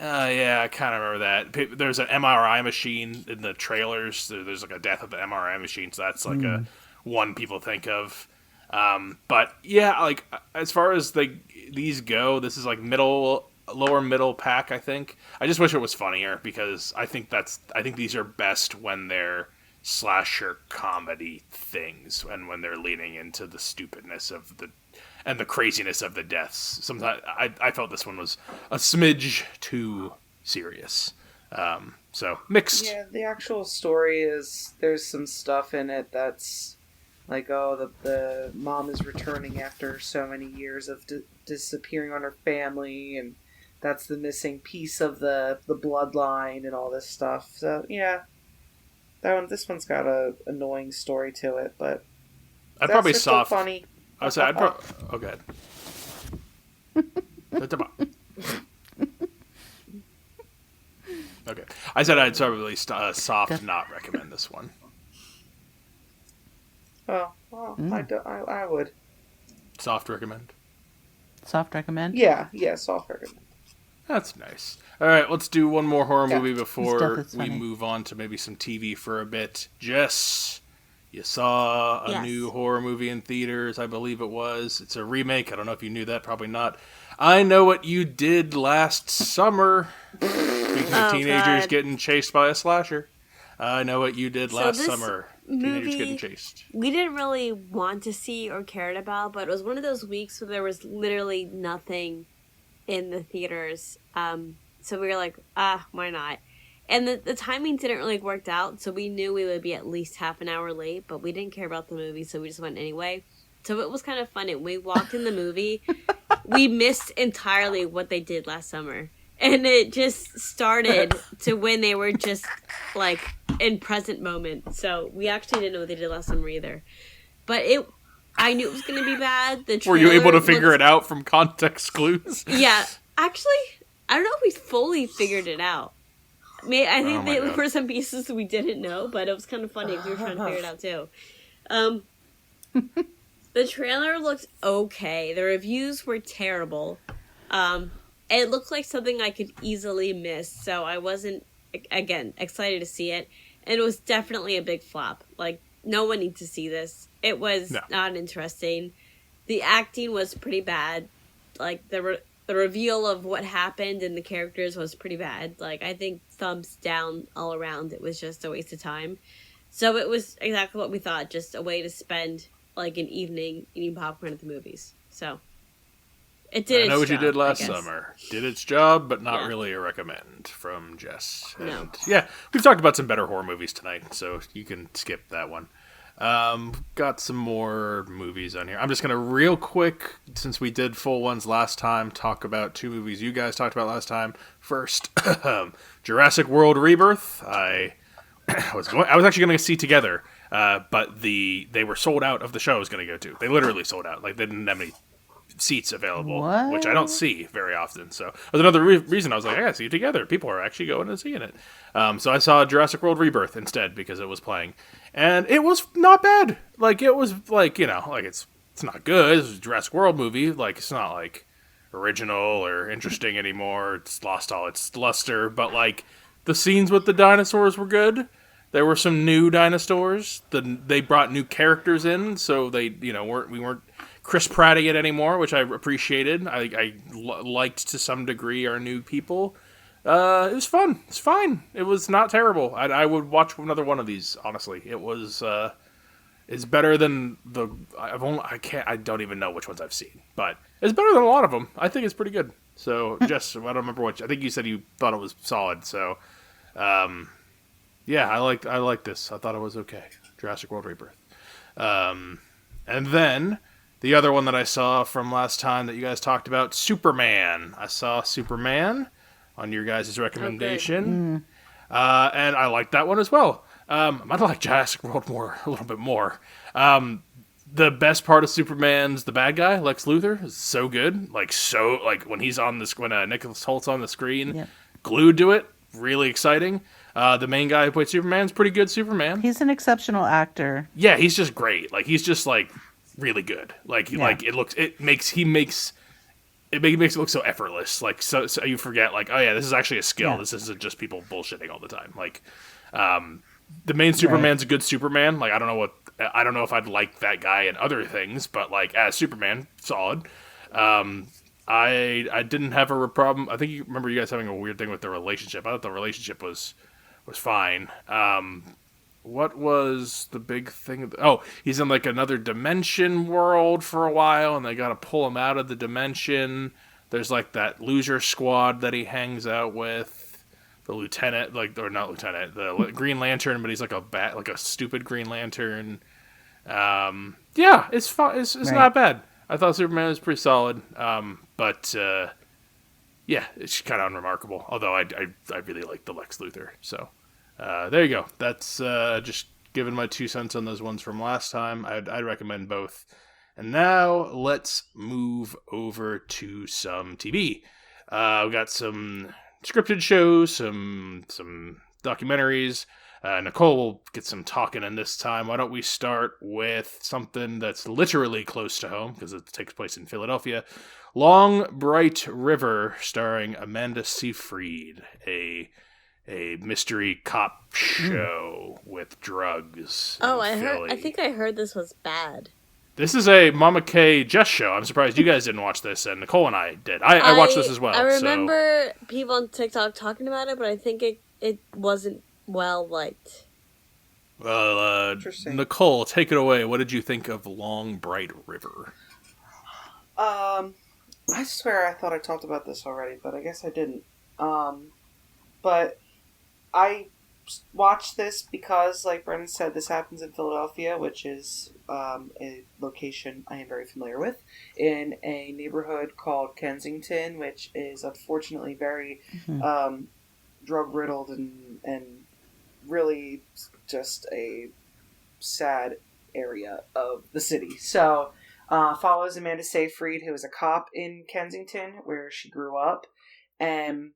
yeah, I kind of remember that. There's an MRI machine in the trailers. There's like a death at the MRI machine, so that's like a one people think of. But yeah, like as far as these go, this is like lower middle pack, I think. I just wish it was funnier because I think these are best when they're slasher comedy things and when they're leaning into the stupidness of and the craziness of the deaths. Sometimes I felt this one was a smidge too serious. So mixed. Yeah, the actual story is there's some stuff in it that's like, the mom is returning after so many years of disappearing on her family, and that's the missing piece of the bloodline and all this stuff. So yeah, this one's got a annoying story to it, but I'd probably soft. Funny. I would say I'd probably. Oh, go ahead. Okay, I said I'd probably soft not recommend this one. Oh, well, I would. Soft recommend. Soft recommend. Yeah, soft recommend. That's nice. All right, let's do one more horror movie before we funny. move on to maybe some TV for a bit. Jess, you saw a new horror movie in theaters, I believe it was. It's a remake. I don't know if you knew that. Probably not. I Know What You Did Last Summer. Speaking of teenagers getting chased by a slasher. I Know What You Did Last Summer. Teenagers getting chased. We didn't really want to see or cared about, but it was one of those weeks where there was literally nothing in the theaters. So we were like, why not? And the timing didn't really work out, so we knew we would be at least half an hour late, but we didn't care about the movie, so we just went anyway. So it was kind of funny. When we walked in the movie, we missed entirely what they did last summer. And it just started to when they were just, like, in present moment. So we actually didn't know what they did last summer either. But I knew it was going to be bad. Were you able to figure it out from context clues? Yeah. Actually, I don't know if we fully figured it out. I think there were some pieces we didn't know, but it was kind of funny because we were trying to figure it out too. The trailer looked okay. The reviews were terrible. It looked like something I could easily miss, so I wasn't, again, excited to see it. And it was definitely a big flop. Like, no one needs to see this. It was not interesting. The acting was pretty bad. Like, the reveal of what happened and the characters was pretty bad. Like, I think thumbs down all around. It was just a waste of time. So it was exactly what we thought, just a way to spend, like, an evening eating popcorn at the movies. So it did. I Know What You Did Last Summer. Did its job, but not really a recommend from Jess. No. And, yeah, we've talked about some better horror movies tonight, so you can skip that one. Got some more movies on here. I'm just going to real quick, since we did full ones last time, talk about 2 movies you guys talked about last time. First, Jurassic World Rebirth. I was actually going to see together, but they were sold out of the show I was going to go to. They literally sold out. Like, they didn't have any seats available, which I don't see very often. So that was another reason I was like, I gotta see it together. People are actually going and seeing it. So I saw Jurassic World Rebirth instead because it was playing, and it was not bad. Like, it was like, like it's not good. It's a Jurassic World movie. Like, it's not like original or interesting anymore. It's lost all its luster. But like, the scenes with the dinosaurs were good. There were some new dinosaurs. They brought new characters in, so they we weren't Chris Pratting it anymore, which I appreciated. I liked to some degree our new people. It was fun. It's fine. It was not terrible. I would watch another one of these. Honestly, it was. It's better than I don't even know which ones I've seen, but it's better than a lot of them. I think it's pretty good. So, Jess, I don't remember I think you said you thought it was solid. So, yeah, I liked this. I thought it was okay. Jurassic World Rebirth. And then the other one that I saw from last time that you guys talked about, Superman. I saw Superman on your guys' recommendation. And I liked that one as well. I might like Jurassic World a little bit more. The best part of Superman's the bad guy, Lex Luthor, is so good. Like when he's on this, when Nicholas Holt's on the screen, glued to it, really exciting. The main guy who played Superman's pretty good Superman. He's an exceptional actor. Yeah, he's just great. Like he's just like really good. Like it makes it look so effortless. Like so you forget like, oh yeah, this is actually a skill. Yeah. This isn't just people bullshitting all the time. Like the main Superman's a good Superman. Like I don't know if I'd like that guy in other things, but like as Superman, solid. I didn't have a problem. I think you remember you guys having a weird thing with the relationship. I thought the relationship was fine. What was the big thing? Oh, he's in like another dimension world for a while, and they got to pull him out of the dimension. There's like that loser squad that he hangs out with, the lieutenant, or not lieutenant, the Green Lantern, but he's like a stupid Green Lantern. Yeah, it's fun. It's not bad. I thought Superman was pretty solid, but yeah, it's kind of unremarkable. Although I really like the Lex Luthor, so. There you go. That's just giving my 2 cents on those ones from last time. I'd recommend both. And now let's move over to some TV. We got some scripted shows, some documentaries. Nicole will get some talking in this time. Why don't we start with something that's literally close to home, because it takes place in Philadelphia. Long Bright River, starring Amanda Seyfried, a mystery cop show with drugs. Oh, I think I heard this was bad. This is a Mama K Jess show. I'm surprised you guys didn't watch this, and Nicole and I did. I watched this as well. I remember people on TikTok talking about it, but I think it wasn't well liked. Well, Nicole, take it away. What did you think of Long Bright River? I swear I thought I talked about this already, but I guess I didn't. But I watched this because, like Brennan said, this happens in Philadelphia, which is a location I am very familiar with, in a neighborhood called Kensington, which is unfortunately very drug-riddled and really just a sad area of the city. So, follows Amanda Seyfried, who is a cop in Kensington, where she grew up, and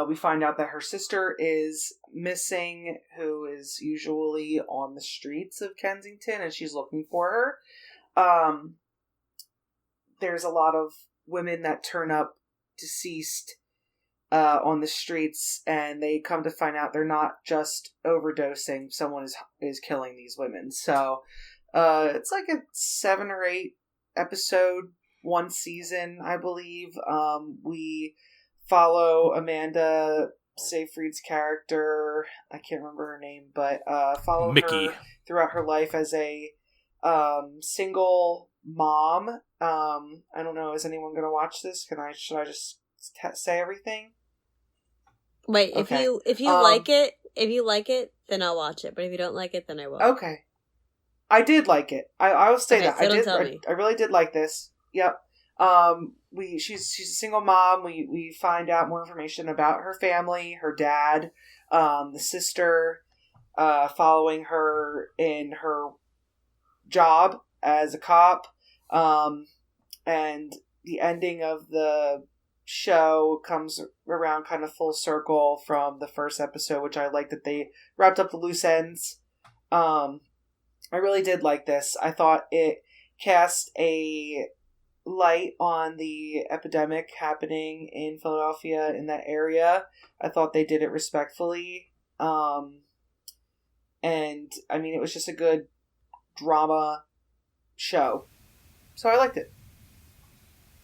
we find out that her sister is missing, who is usually on the streets of Kensington, and she's looking for her. There's a lot of women that turn up deceased on the streets, and they come to find out they're not just overdosing. Someone is killing these women. So it's like a 7 or 8 episode, 1 season, I believe. We follow Amanda Seyfried's character. I can't remember her name, but follow Mickey her throughout her life as a single mom. I don't know. Is anyone going to watch this? Should I just say everything? Wait, okay. if you like it, then I'll watch it. But if you don't like it, then I won't. Okay. I did like it. I will say that. So I really did like this. Yep. She's a single mom. We find out more information about her family, her dad, the sister, following her in her job as a cop, and the ending of the show comes around kind of full circle from the first episode, which I like that they wrapped up the loose ends. I really did like this. I thought it cast a light on the epidemic happening in Philadelphia, in that area. I thought they did it respectfully. And I mean, it was just a good drama show. So I liked it.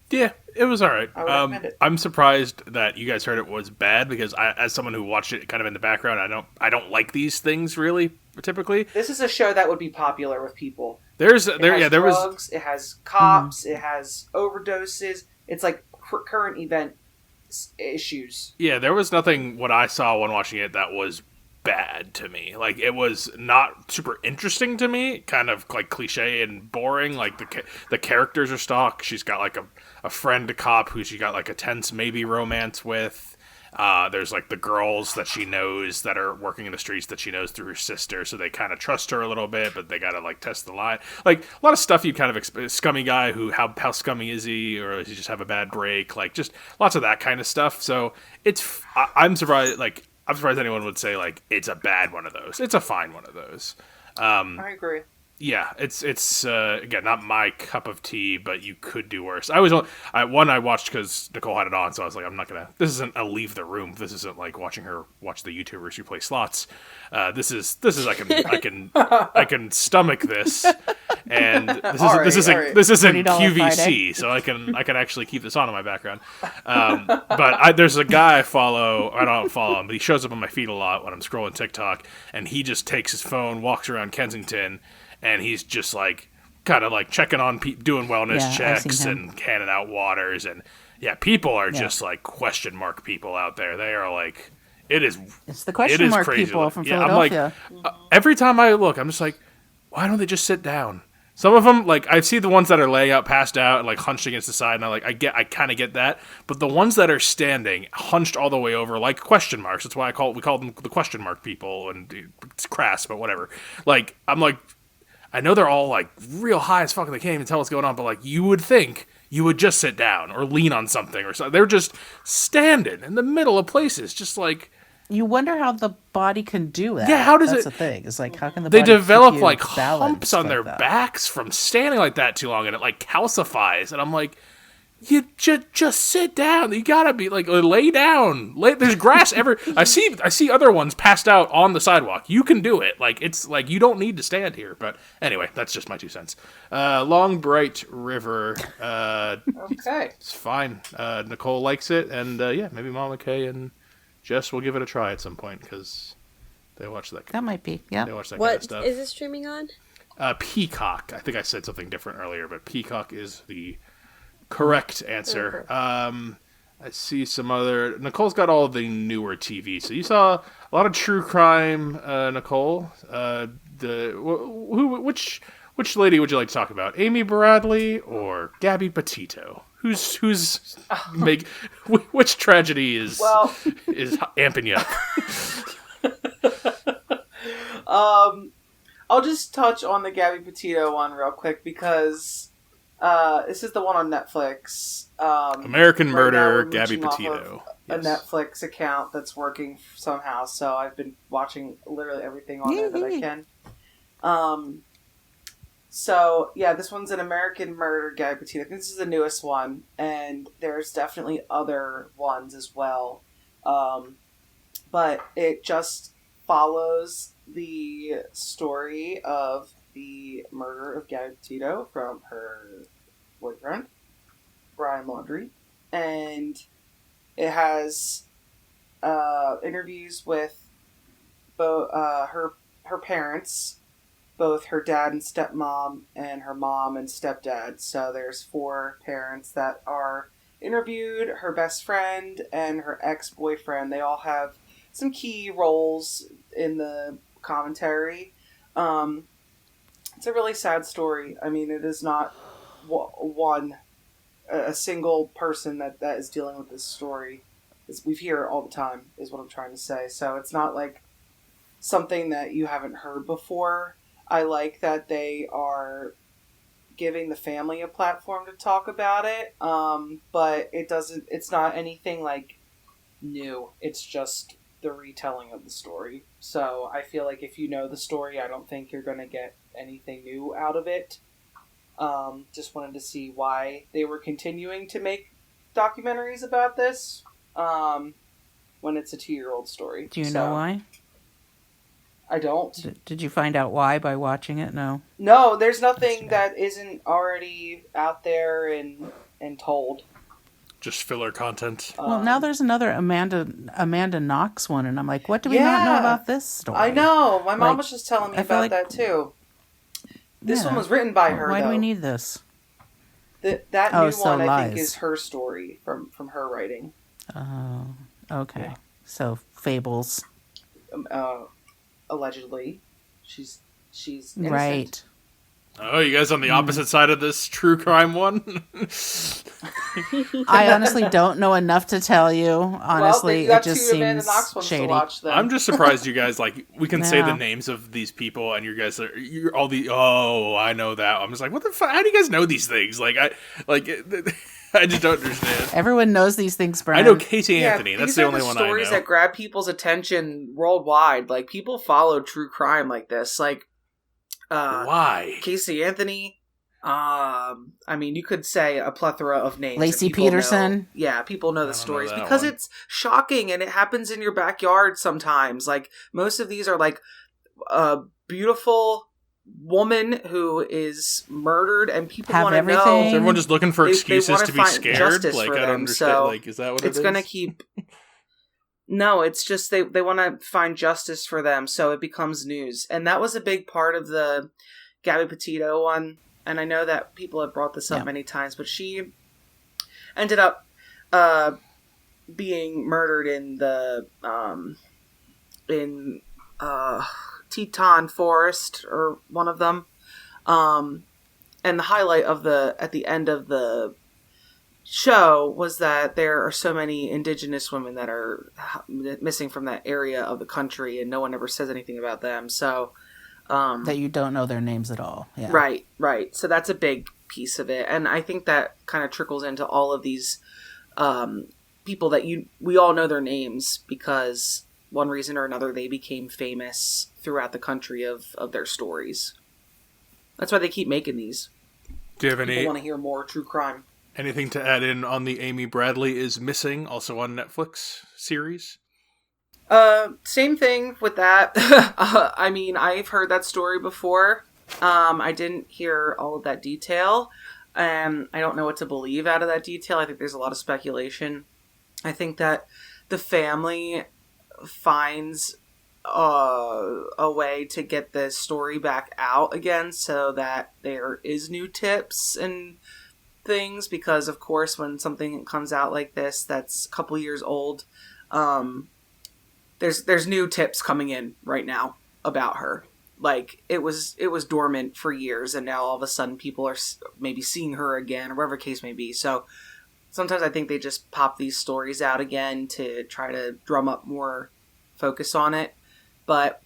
Yeah, it was all right. I would recommend it. I'm surprised that you guys heard it was bad, because as someone who watched it kind of in the background, I don't like these things really typically. This is a show that would be popular with people. There was drugs, it has cops, it has overdoses. It's like current event issues. Yeah, there was nothing what I saw when watching it that was bad to me. Like, it was not super interesting to me, kind of like cliche and boring. Like, the characters are stock. She's got like a friend cop who she got like a tense maybe romance with. There's like the girls that she knows that are working in the streets that she knows through her sister, so they kind of trust her a little bit, but they gotta like test the line. Like, a lot of stuff you kind of scummy guy who how scummy is he, or does he just have a bad break? Like, just lots of that kind of stuff. So I'm surprised. Like, I'm surprised anyone would say like it's a bad one of those. It's a fine one of those. I agree. Yeah, it's again not my cup of tea, but you could do worse. I watched because Nicole had it on, so I was like, I'm not gonna. This isn't a leave the room. This isn't like watching her watch the YouTubers who play slots. This is I can stomach this, and this isn't QVC, so I can actually keep this on in my background. But there's a guy I follow. I don't follow him, but he shows up on my feed a lot when I'm scrolling TikTok, and he just takes his phone, walks around Kensington. And he's just like kind of like checking on doing wellness checks and handing out waters, and people are just like question mark people out there. They are like, it's the question mark crazy. People from Philadelphia. I'm like, every time I look, I'm just like, why don't they just sit down? Some of them, like, I see the ones that are laying out, passed out, and like hunched against the side, and I kind of get that. But the ones that are standing, hunched all the way over, like question marks. That's why we call them the question mark people, and it's crass, but whatever. Like, I'm like, I know they're all like real high as fuck and they can't even tell what's going on, but like you would think you would just sit down or lean on something or something. They're just standing in the middle of places, just like. You wonder how the body can do that. Yeah, how does That's it? the thing. It's like, how can the they body develop keep you like humps on like their that? backs from standing like that too long, and it like calcifies. And I'm like, you just sit down. You gotta be like, lay down. There's grass ever. I see other ones passed out on the sidewalk. You can do it. Like, it's like you don't need to stand here. But anyway, that's just my 2 cents. Long Bright River. Okay, it's fine. Nicole likes it, and maybe Mama Kay and Jess will give it a try at some point because they watch that. That might be. Yeah. They watch that what kind of stuff. What is it streaming on? Peacock. I think I said something different earlier, but Peacock is the correct answer. I see some other. Nicole's got all of the newer TV. So you saw a lot of true crime, Nicole. Which lady would you like to talk about? Amy Bradley or Gabby Piettito? Which tragedy is amping you up? I'll just touch on the Gabby Piettito one real quick because this is the one on Netflix. American Murder, Gabby Piettito. A Netflix account that's working somehow, so I've been watching literally everything on there that I can. So, yeah, this one's an American Murder, Gabby Piettito. I think this is the newest one, and there's definitely other ones as well. But it just follows the story of the murder of Gabby Piettito from her boyfriend, Brian Laundrie. And it has interviews with both her parents, both her dad and stepmom, and her mom and stepdad. So there's 4 parents that are interviewed, her best friend and her ex-boyfriend. They all have some key roles in the commentary. It's a really sad story. I mean, it is not a single person that is dealing with this story. We hear it all the time, is what I'm trying to say. So it's not like something that you haven't heard before. I like that they are giving the family a platform to talk about it, but it's not anything like new. It's just the retelling of the story. So I feel like if you know the story, I don't think you're going to get anything new out of it. Just wanted to see why they were continuing to make documentaries about this when it's a 2-year-old story. Do you know why? I don't. Did you find out why by watching it? No. No, there's nothing that isn't already out there and told. Just filler content. Well, now there's another Amanda Knox one, and I'm like, what do we not know about this story? I know. My mom was just telling me about that too. This one was written by her. Why do we need this? That new one, I think, is her story from her writing. Oh, okay. Yeah. So fables. allegedly. She's innocent. Right. Oh, you guys on the opposite side of this true crime one? I honestly don't know enough to tell you. Honestly, well, it just seems shady. To watch them. I'm just surprised you guys, like, we can say the names of these people and you guys are, you're all the, oh, I know that. I'm just like, what the fuck? How do you guys know these things? Like, I just don't understand. Everyone knows these things, Brennan. I know Casey Anthony. That's the only one I know. Stories that grab people's attention worldwide. Like, people follow true crime like this. Like, why? Casey Anthony. I mean, you could say a plethora of names. Lacey Peterson. People know the stories because it's shocking and it happens in your backyard sometimes. Like, most of these are like a beautiful woman who is murdered and people want to know. Is everyone just looking for excuses to be scared? Like, I don't understand. So like, is that what it's going to keep... No, it's just they want to find justice for them, so it becomes news. And that was a big part of the Gabby Piettito one. And I know that people have brought this up many times, but she ended up being murdered in the Teton Forest, or one of them. And the highlight of at the end of the show was that there are so many indigenous women that are missing from that area of the country, and no one ever says anything about them. So that you don't know their names at all. Yeah. Right. So that's a big piece of it, and I think that kind of trickles into all of these people that we all know their names because one reason or another they became famous throughout the country of their stories. That's why they keep making these. Do you have any? People want to hear more true crime. Anything to add in on the Amy Bradley is Missing, also on Netflix series? Same thing with that. I mean, I've heard that story before. I didn't hear all of that detail. I don't know what to believe out of that detail. I think there's a lot of speculation. I think that the family finds a way to get the story back out again so that there is new tips and things, because of course when something comes out like this that's a couple years old, there's new tips coming in right now about her. Like, it was dormant for years, and now all of a sudden people are maybe seeing her again, or whatever the case may be. So sometimes I think they just pop these stories out again to try to drum up more focus on it. But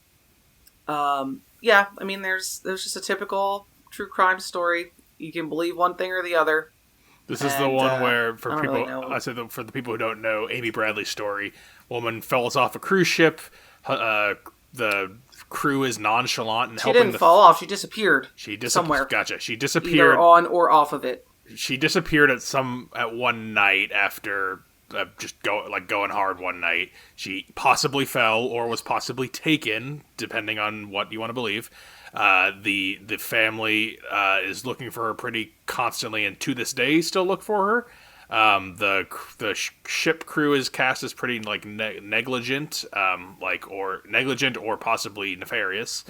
yeah, I mean, there's just a typical true crime story. You can believe one thing or the other. This is the one where, for the people who don't know, Amy Bradley's story, woman falls off a cruise ship, the crew is nonchalant and helping. She didn't fall off, she disappeared. Somewhere. Gotcha. She disappeared. Either on or off of it. She disappeared at one night after going hard one night. She possibly fell or was possibly taken, depending on what you want to believe. The family is looking for her pretty constantly, and to this day still look for her. The ship crew is cast as pretty negligent, or possibly nefarious.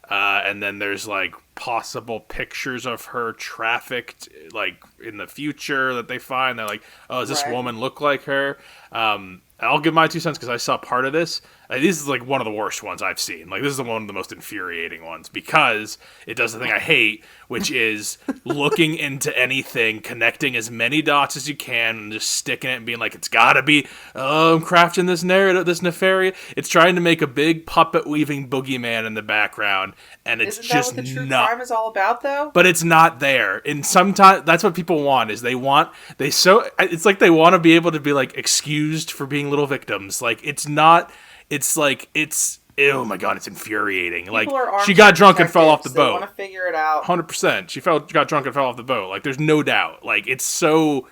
And then there's possible pictures of her trafficked in the future that they find. They're like, oh, does this woman look like her? I'll give my 2 cents because I saw part of this. This is one of the worst ones I've seen. This is one of the most infuriating ones because it does the thing I hate, which is looking into anything, connecting as many dots as you can, and just sticking it and being like, it's gotta be, I'm crafting this narrative, this nefarious. It's trying to make a big puppet weaving boogeyman in the background, and it's Isn't that what the true crime is all about, though? But it's not there. And sometimes that's what people want. It's like they want to be able to be excused for being little victims. Oh my god, it's infuriating. She got drunk and fell off the boat. They want to figure it out. 100%. She got drunk and fell off the boat. There's no doubt. I think it's so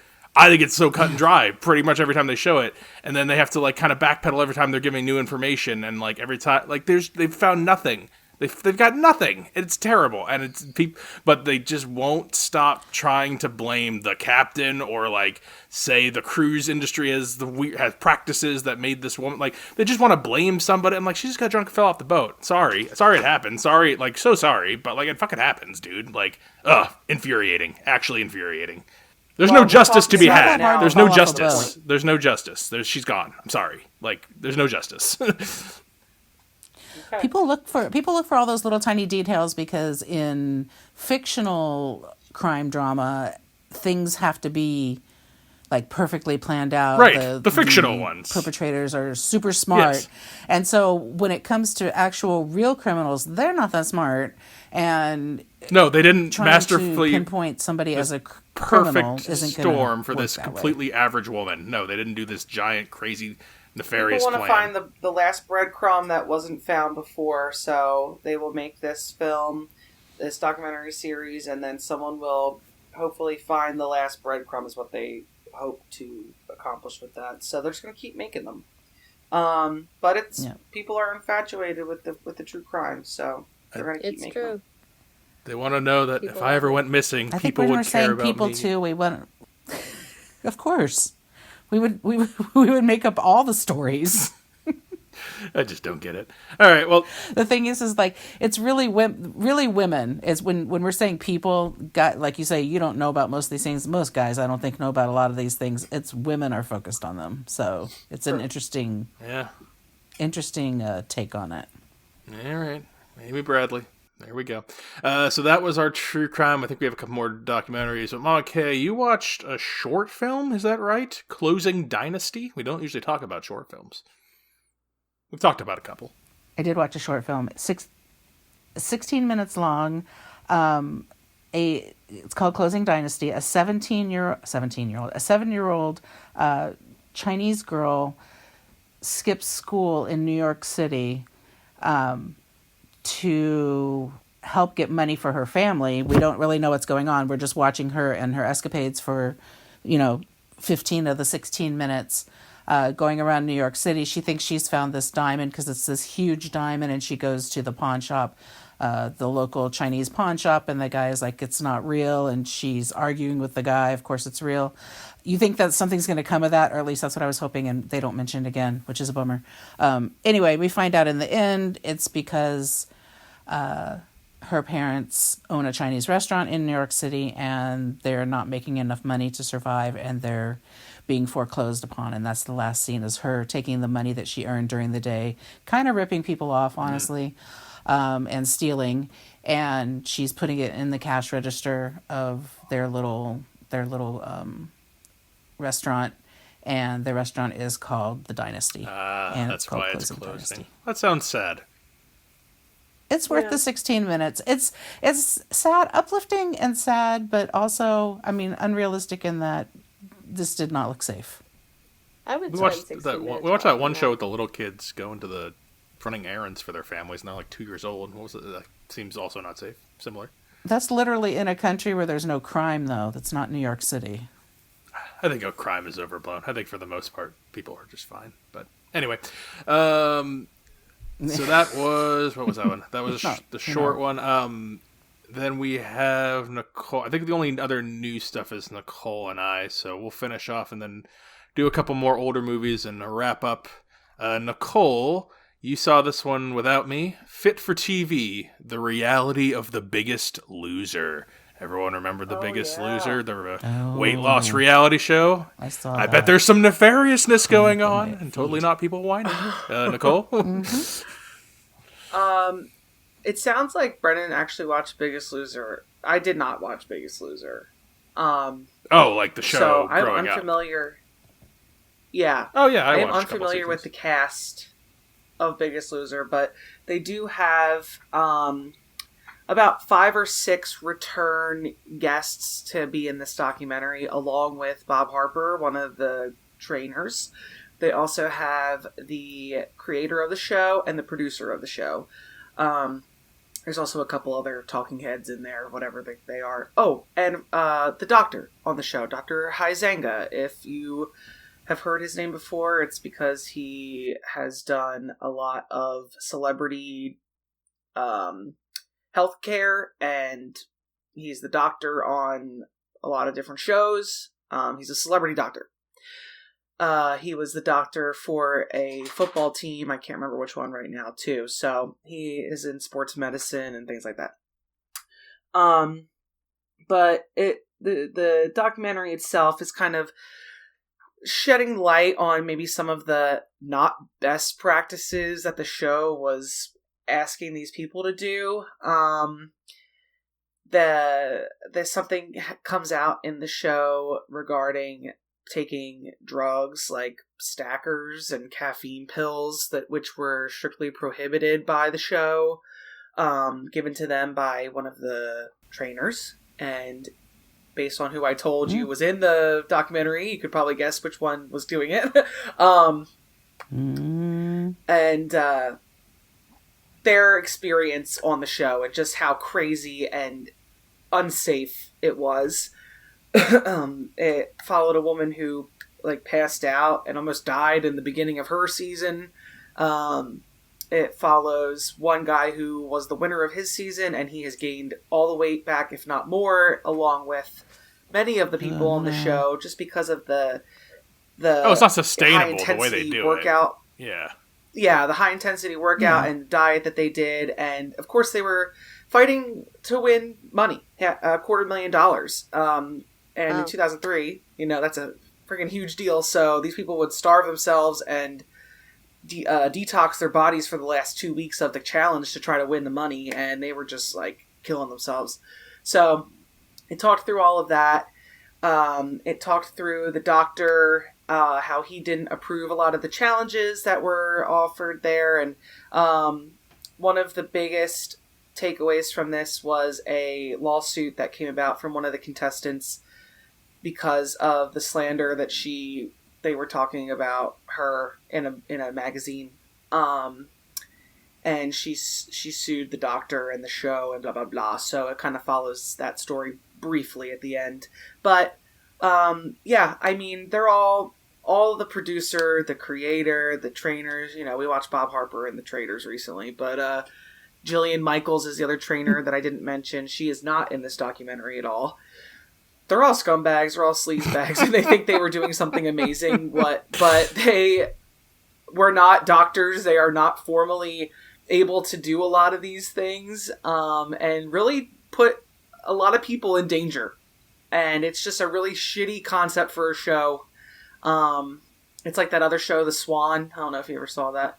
cut and dry pretty much every time they show it. And then they have to kind of backpedal every time they're giving new information. And every time, they've found nothing. They've got nothing. It's terrible, and but they just won't stop trying to blame the captain or say the cruise industry has practices that made this woman they just want to blame somebody. I'm she just got drunk and fell off the boat. Sorry it happened. Sorry, so sorry, but it fucking happens, dude. Infuriating. Actually infuriating. There's no justice to be had. There's no justice. There's no justice. She's gone. I'm sorry. There's no justice. Okay. People look for all those little tiny details because in fictional crime drama, things have to be like perfectly planned out. Right, the fictional ones. Perpetrators are super smart. Yes. And so when it comes to actual real criminals, they're not that smart. And no, they didn't trying masterfully to pinpoint somebody as a criminal perfect isn't storm for work this that completely way. average woman. No, they didn't do this giant, crazy, nefarious People want plan. to find the last breadcrumb that wasn't found before, so they will make this film, this documentary series, and then someone will hopefully find the last breadcrumb is what they hope to accomplish with that. So they're just going to keep making them. But it's people are infatuated with the true crime, so they're going to keep making them. They want to know that if I ever went missing, people would care about people me. Too, we want. Of course, we would make up all the stories. I just don't get it. All right, well, the thing is like it's really women. Is when we're saying people, like you say, you don't know about most of these things. Most guys, I don't think, know about a lot of these things. It's women are focused on them, so it's an interesting take on it. All right, Amy Bradley. There we go. So that was our true crime. I think we have a couple more documentaries. But Mama Kay, you watched a short film, is that right? Closing Dynasty? We don't usually talk about short films. We've talked about a couple. I did watch a short film, 16 minutes long. It's called Closing Dynasty. A 7-year-old Chinese girl skips school in New York City to help get money for her family. We don't really know what's going on. We're just watching her and her escapades for, 15 of the 16 minutes. Going around New York City. She thinks she's found this diamond because it's this huge diamond, and she goes to the pawn shop, the local Chinese pawn shop, and the guy is like, it's not real, and she's arguing with the guy. Of course it's real. You think that something's going to come of that, or at least that's what I was hoping, and they don't mention it again, which is a bummer. Anyway, we find out in the end it's because her parents own a Chinese restaurant in New York City, and they're not making enough money to survive, and they're being foreclosed upon. And that's the last scene, is her taking the money that she earned during the day, kind of ripping people off, honestly, and stealing. And she's putting it in the cash register of their little restaurant. And the restaurant is called The Dynasty. And that's why it's closing. Dynasty. That sounds sad. It's worth the 16 minutes. It's sad, uplifting and sad, but also, unrealistic in that this did not look safe. I would we watched that one show with the little kids going to the running errands for their families, and they're like 2 years old. What was it? That seems also not safe. Similar. That's literally in a country where there's no crime, though. That's not New York City. I think crime is overblown. I think for the most part, people are just fine. But anyway, so that was, what was that one? That was the short one. Then we have Nicole. I think the only other new stuff is Nicole and I. So we'll finish off and then do a couple more older movies and wrap up. Nicole, you saw this one without me. Fit for TV, The Reality of the Biggest Loser. Everyone remember The Biggest Loser? The weight loss reality show? I saw I that. bet there's some nefariousness going on, and totally not people whining. Nicole? It sounds like Brennan actually watched Biggest Loser. I did not watch Biggest Loser. Like the show so I'm growing unfamiliar. Yeah. Oh yeah, I am unfamiliar with the cast of Biggest Loser, but they do have about 5 or 6 return guests to be in this documentary, along with Bob Harper, one of the trainers. They also have the creator of the show and the producer of the show. There's also a couple other talking heads in there, whatever they are. Oh, and the doctor on the show, Dr. Huizenga. If you have heard his name before, it's because he has done a lot of celebrity healthcare, and he's the doctor on a lot of different shows. He's a celebrity doctor. He was the doctor for a football team. I can't remember which one right now, too. So he is in sports medicine and things like that. But the documentary itself is kind of shedding light on maybe some of the not best practices that the show was asking these people to do. There's something comes out in the show regarding taking drugs like stackers and caffeine pills which were strictly prohibited by the show, given to them by one of the trainers. And based on who I told you was in the documentary, you could probably guess which one was doing it. And their experience on the show and just how crazy and unsafe it was. It followed a woman who passed out and almost died in the beginning of her season. It follows one guy who was the winner of his season, and he has gained all the weight back, if not more, along with many of the people on the show, just because of the it's not sustainable the way they do workout. Yeah, the high intensity workout and diet that they did, and of course they were fighting to win money, $250,000. And in 2003, that's a freaking huge deal. So these people would starve themselves and detox their bodies for the last 2 weeks of the challenge to try to win the money, and they were just killing themselves. So it talked through all of that. It talked through the doctor, how he didn't approve a lot of the challenges that were offered there. And one of the biggest takeaways from this was a lawsuit that came about from one of the contestants because of the slander that they were talking about her in a magazine. And she sued the doctor and the show and blah, blah, blah. So it kind of follows that story briefly at the end. But, they're all the producer, the creator, the trainers. We watched Bob Harper and the Traders recently, but Jillian Michaels is the other trainer that I didn't mention. She is not in this documentary at all. They're all scumbags, they're all sleazebags, and they think they were doing something amazing, but they were not doctors. They are not formally able to do a lot of these things, and really put a lot of people in danger. And it's just a really shitty concept for a show. It's like that other show, The Swan. I don't know if you ever saw that.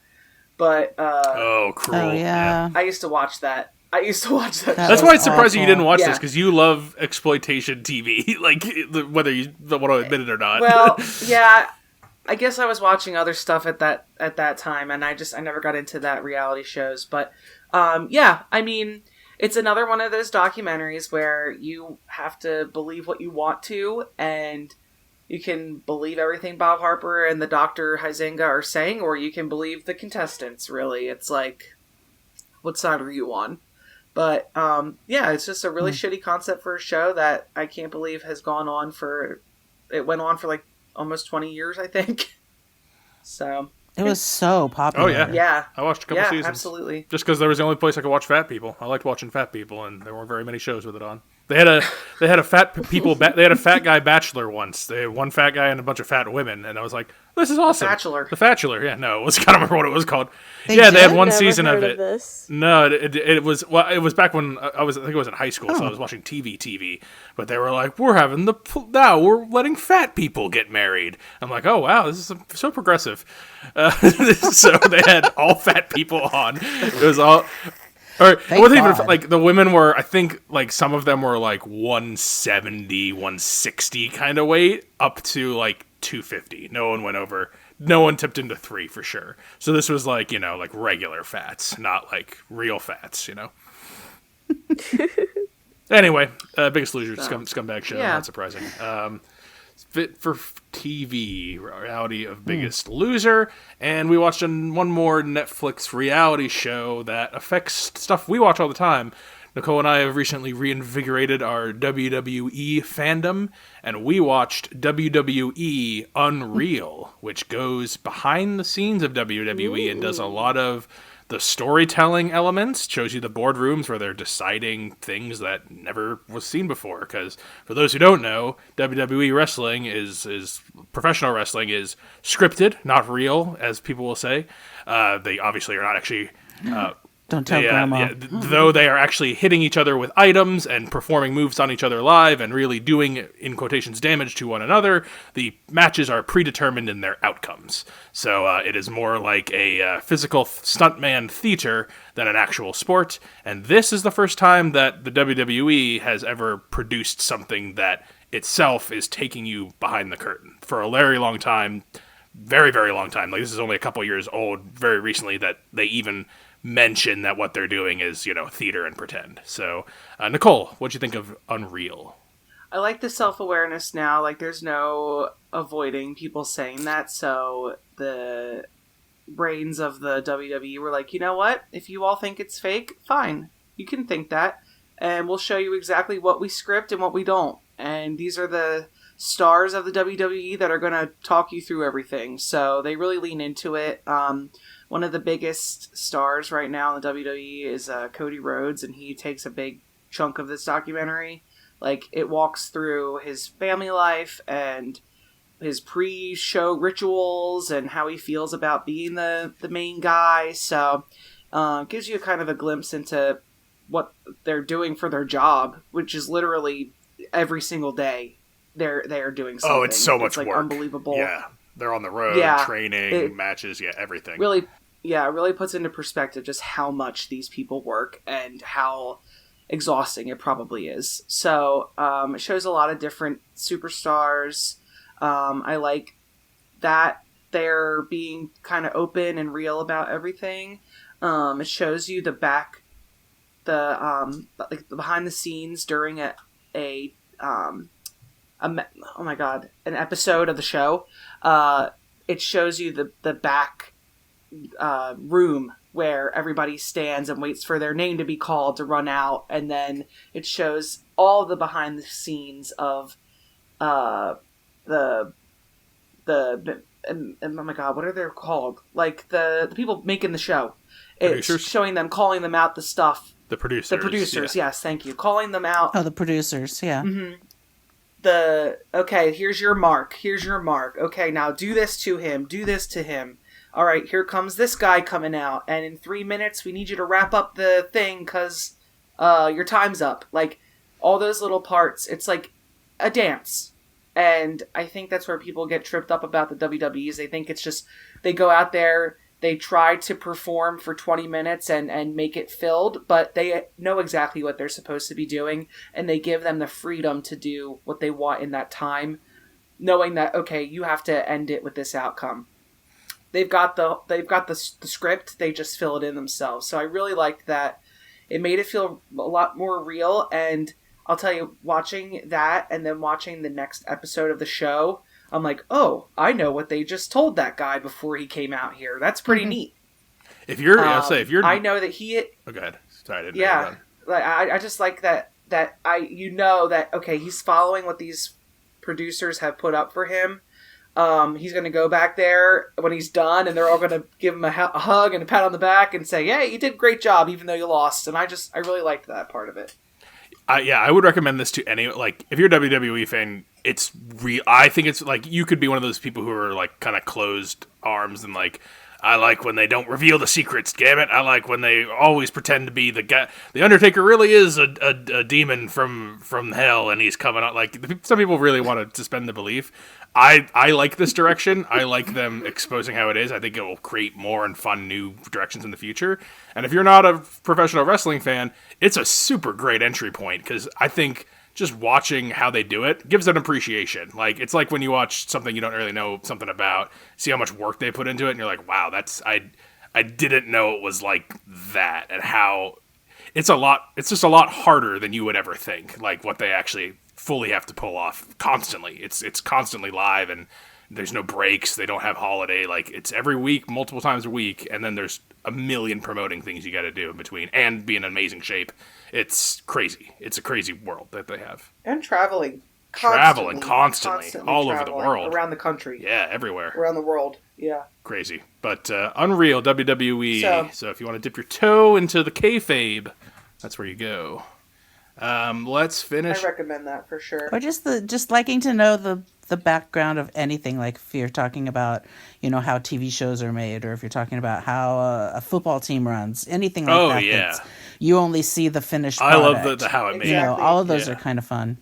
But Cruel. Oh, yeah. I used to watch that. That's why it's surprising you didn't watch this, because you love exploitation TV, whether you want to admit it or not. Well, yeah, I guess I was watching other stuff at that time, and I never got into that reality shows. But it's another one of those documentaries where you have to believe what you want to, and you can believe everything Bob Harper and the Dr. Huizenga are saying, or you can believe the contestants, really. It's what side are you on? But, it's just a really shitty concept for a show that I can't believe has gone on it went on for almost 20 years, I think. So. It was so popular. Oh, yeah. Yeah. I watched a couple seasons. Absolutely. Just because there was the only place I could watch fat people. I liked watching fat people, and there weren't very many shows with it on. They had a fat people. They had a fat guy bachelor once. They had one fat guy and a bunch of fat women, and I was like, "This is awesome." The Bachelor. Yeah, no, I can't remember what it was called. They did? had one Never season heard of it. This. No, it was back when I think it was in high school, so I was watching TV. But they were like, "We're we're letting fat people get married." I'm like, "Oh wow, this is so progressive." So they had all fat people on. It was all. Or it wasn't even the women were, I think, some of them were 170, 160 kind of weight, up to 250. No one tipped into 3 for sure. So this was regular fats, not real fats, Anyway, Biggest Loser, scumbag show, not surprising. Fit for TV, reality of Biggest Loser, and we watched one more Netflix reality show that affects stuff we watch all the time. Nicole and I have recently reinvigorated our WWE fandom, and we watched WWE Unreal, which goes behind the scenes of WWE and does a lot of the storytelling elements, shows you the boardrooms where they're deciding things that never was seen before. Because for those who don't know, WWE wrestling is professional wrestling is scripted, not real, as people will say. They obviously are not actually Don't tell Grandma. Though they are actually hitting each other with items and performing moves on each other live and really doing, in quotations, damage to one another, the matches are predetermined in their outcomes. So it is more like a physical stuntman theater than an actual sport. And this is the first time that the WWE has ever produced something that itself is taking you behind the curtain. For a very long time, very, very long time, like this is only a couple years old, very recently, that they even mention that what they're doing is, theater and pretend. So, Nicole, what'd you think of Unreal? I like the self-awareness now. Like, there's no avoiding people saying that. So the brains of the WWE were like, you know what? If you all think it's fake, fine. You can think that. And we'll show you exactly what we script and what we don't. And these are the stars of the WWE that are going to talk you through everything. So they really lean into it. One of the biggest stars right now in the WWE is Cody Rhodes, and he takes a big chunk of this documentary. Like, it walks through his family life and his pre-show rituals and how he feels about being the main guy. So it gives you kind of a glimpse into what they're doing for their job, which is literally every single day they are doing something. Oh, it's so much work. Unbelievable. Yeah, they're on the road, training, matches, everything. Really, it really puts into perspective just how much these people work and how exhausting it probably is. So it shows a lot of different superstars. I like that they're being kind of open and real about everything. It shows you the behind the scenes during an episode of the show. It shows you the back room where everybody stands and waits for their name to be called to run out, and then it shows all the behind the scenes of oh my god, what are they called? Like the people making the show. It's showing them, calling them out the stuff. The producers. The producers, yes, thank you. Calling them out. Oh, the producers, yeah. Mm-hmm. Okay, here's your mark. Okay, now do this to him. Do this to him. All right, here comes this guy coming out. And in 3 minutes, we need you to wrap up the thing because your time's up. Like, all those little parts, it's like a dance. And I think that's where people get tripped up about the WWEs. They think it's just, they go out there, they try to perform for 20 minutes and make it filled, but they know exactly what they're supposed to be doing, and they give them the freedom to do what they want in that time, knowing that, okay, you have to end it with this outcome. They've got the script, they just fill it in themselves. So I really liked that. It made it feel a lot more real, and I'll tell you, watching that and then watching the next episode of the show, I'm like, oh, I know what they just told that guy before he came out here. That's pretty neat. If you're, I know that he. Oh, go ahead. Sorry, I didn't yeah, like I just like that okay, he's following what these producers have put up for him. He's going to go back there when he's done, and they're all going to give him a hug and a pat on the back and say, "Hey, you did a great job, even though you lost." And I really liked that part of it. I would recommend this to any, like, if you're a WWE fan, it's real. I think it's like, you could be one of those people who are like kind of closed arms and like, I like when they don't reveal the secrets, damn it. I like when they always pretend to be the guy. The Undertaker really is a demon from hell, and he's coming out. Like, some people really want to suspend the belief. I like this direction. I like them exposing how it is. I think it will create more and fun new directions in the future. And if you're not a professional wrestling fan, it's a super great entry point, because I think just watching how they do it gives an appreciation. Like, it's like when you watch something you don't really know something about, see how much work they put into it, and you're like, wow, I didn't know it was like that, and how it's just a lot harder than you would ever think, like what they actually fully have to pull off constantly. It's constantly live, and there's no breaks. They don't have holiday. Like, it's every week, multiple times a week, and then there's a million promoting things you got to do in between, and be in amazing shape. It's crazy. It's a crazy world that they have. And traveling constantly all over the world, around the country. Yeah, everywhere around the world. Yeah, crazy. But Unreal WWE. So if you want to dip your toe into the kayfabe, that's where you go. Let's finish. I recommend that for sure. Or just liking to know the background of anything, like if you're talking about, how TV shows are made, or if you're talking about how a football team runs, anything like that. Yeah. You only see the finished I product. love the how it made. Exactly. All of those are kind of fun.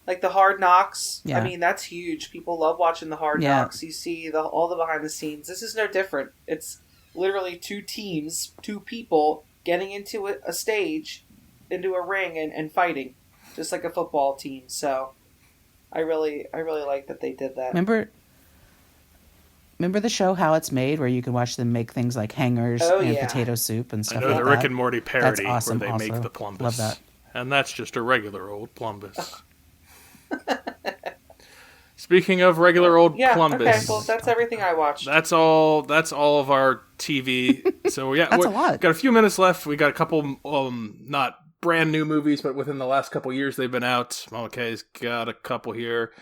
Like the Hard Knocks. Yeah. I mean, that's huge. People love watching the Hard Knocks. You see all the behind the scenes. This is no different. It's literally two teams, two people getting into a stage, into a ring and fighting, just like a football team. So I really like that they did that. Remember the show How It's Made, where you can watch them make things like hangers and potato soup and stuff like that? I know the Rick and Morty parody That's awesome, where they make the plumbus. Love that. And that's just a regular old plumbus. Speaking of regular old plumbus. Okay, well, that's everything I watched. That's all of our TV. So yeah, that's a lot. Got a few minutes left. We got a couple not brand new movies, but within the last couple years they've been out. Okay, got a couple here.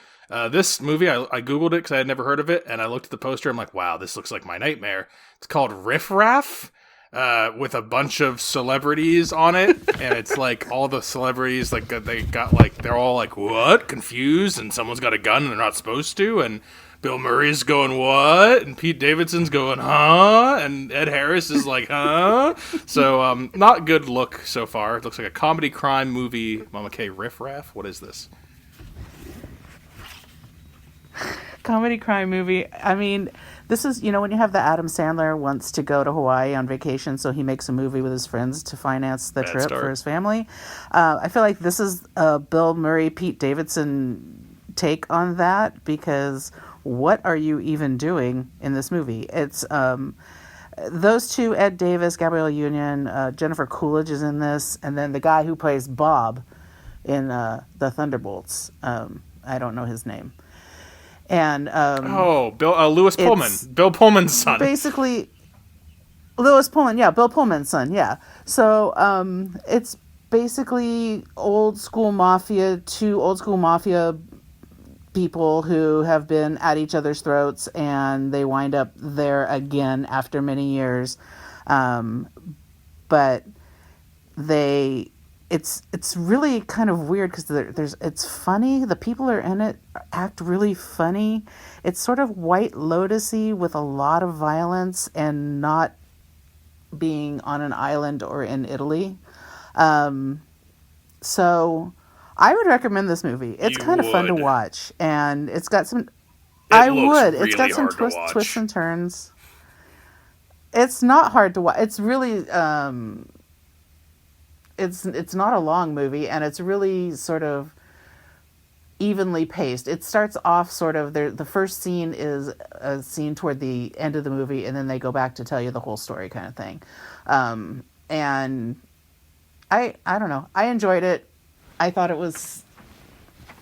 This movie, I Googled it because I had never heard of it, and I looked at the poster. I'm like, wow, this looks like my nightmare. It's called Riff Raff, with a bunch of celebrities on it, and it's like all the celebrities, like they're all like, what? Confused, and someone's got a gun and they're not supposed to, and Bill Murray's going, what? And Pete Davidson's going, huh? And Ed Harris is like, huh? So, not good look so far. It looks like a comedy crime movie. Mama K, Riff Raff? What is this? Comedy crime movie. I mean, this is, when you have the Adam Sandler wants to go to Hawaii on vacation, so he makes a movie with his friends to finance the trip for his family. I feel like this is a Bill Murray, Pete Davidson take on that, because what are you even doing in this movie? It's those two, Ed Davis, Gabrielle Union, Jennifer Coolidge is in this, and then the guy who plays Bob in the Thunderbolts. I don't know his name. And Lewis Pullman, Bill Pullman's son. Basically, Lewis Pullman, Bill Pullman's son, So it's basically two old school mafia people who have been at each other's throats, and they wind up there again after many years. But it's really kind of weird because it's funny. The people who are in it act really funny. It's sort of White Lotus-y with a lot of violence and not being on an island or in Italy. So I would recommend this movie. It's kind of fun to watch, and it's got some. It's got some twists and turns. It's not hard to watch. It's really. It's not a long movie, and it's really sort of evenly paced. It starts off sort of the first scene is a scene toward the end of the movie, and then they go back to tell you the whole story, kind of thing. And I don't know. I enjoyed it. I thought it was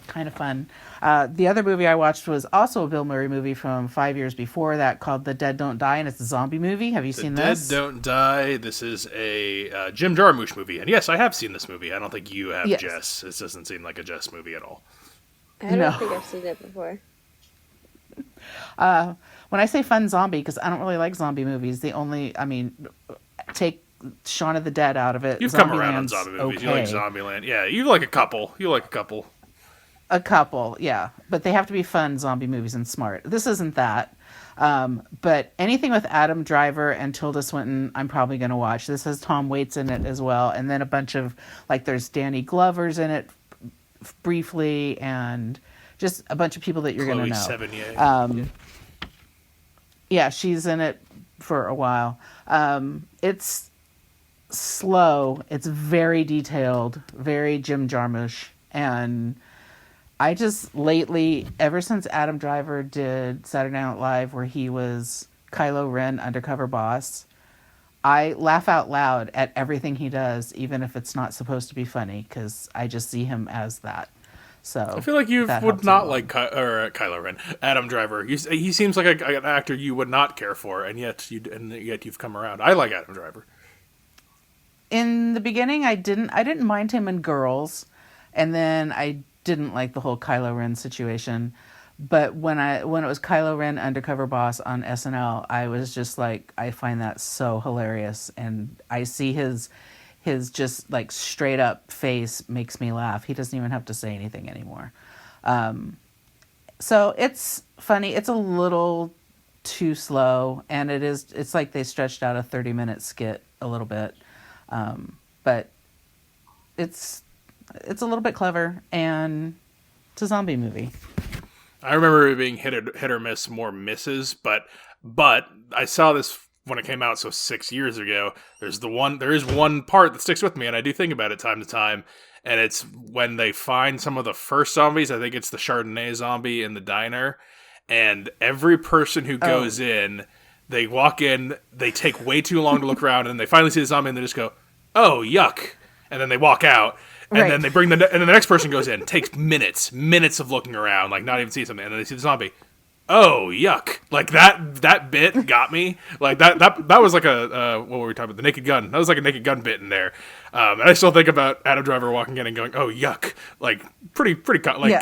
kind of fun. The other movie I watched was also a Bill Murray movie from 5 years before that, called The Dead Don't Die, and it's a zombie movie. Have you seen this? The Dead Don't Die. This is a Jim Jarmusch movie. And yes, I have seen this movie. I don't think you have, yes. Jess. This doesn't seem like a Jess movie at all. I don't think I've seen it before. When I say fun zombie, because I don't really like zombie movies, take Shaun of the Dead out of it. You've come around on zombie movies. Okay. You like Zombieland. Yeah, you like a couple. A couple, yeah. But they have to be fun zombie movies and smart. This isn't that. But anything with Adam Driver and Tilda Swinton, I'm probably going to watch. This has Tom Waits in it as well. And then a bunch of, there's Danny Glover's in it briefly, and just a bunch of people that you're going to know. Sevigny. Yeah, she's in it for a while. It's slow. It's very detailed, very Jim Jarmusch. And I just lately, ever since Adam Driver did Saturday Night Live, where he was Kylo Ren, undercover boss, I laugh out loud at everything he does, even if it's not supposed to be funny, because I just see him as that. So I feel like you would not like Kylo Ren, Adam Driver. He seems like an actor you would not care for, and yet you've come around. I like Adam Driver. In the beginning, I didn't mind him in Girls, and then I didn't like the whole Kylo Ren situation. But when it was Kylo Ren undercover boss on SNL, I was just like, I find that so hilarious, and I see his his just like straight up face makes me laugh. He doesn't even have to say anything anymore. So it's funny. It's a little too slow, and it's like they stretched out a 30-minute skit a little bit. But it's a little bit clever, and it's a zombie movie. I remember it being hit or miss, more misses, but I saw this when it came out, so 6 years ago. There is one part that sticks with me, and I do think about it time to time, and it's when they find some of the first zombies. I think it's the Chardonnay zombie in the diner, and every person who goes in, they walk in, they take way too long to look around, and they finally see the zombie, and they just go, "Oh, yuck," and then they walk out. And then they bring and then the next person goes in. Takes minutes of looking around, like not even see something, and then they see the zombie. Oh, yuck! Like that bit got me. Like that was like a what were we talking about? The Naked Gun. That was like a Naked Gun bit in there. And I still think about Adam Driver walking in and going, "Oh, yuck!" Like pretty commonly.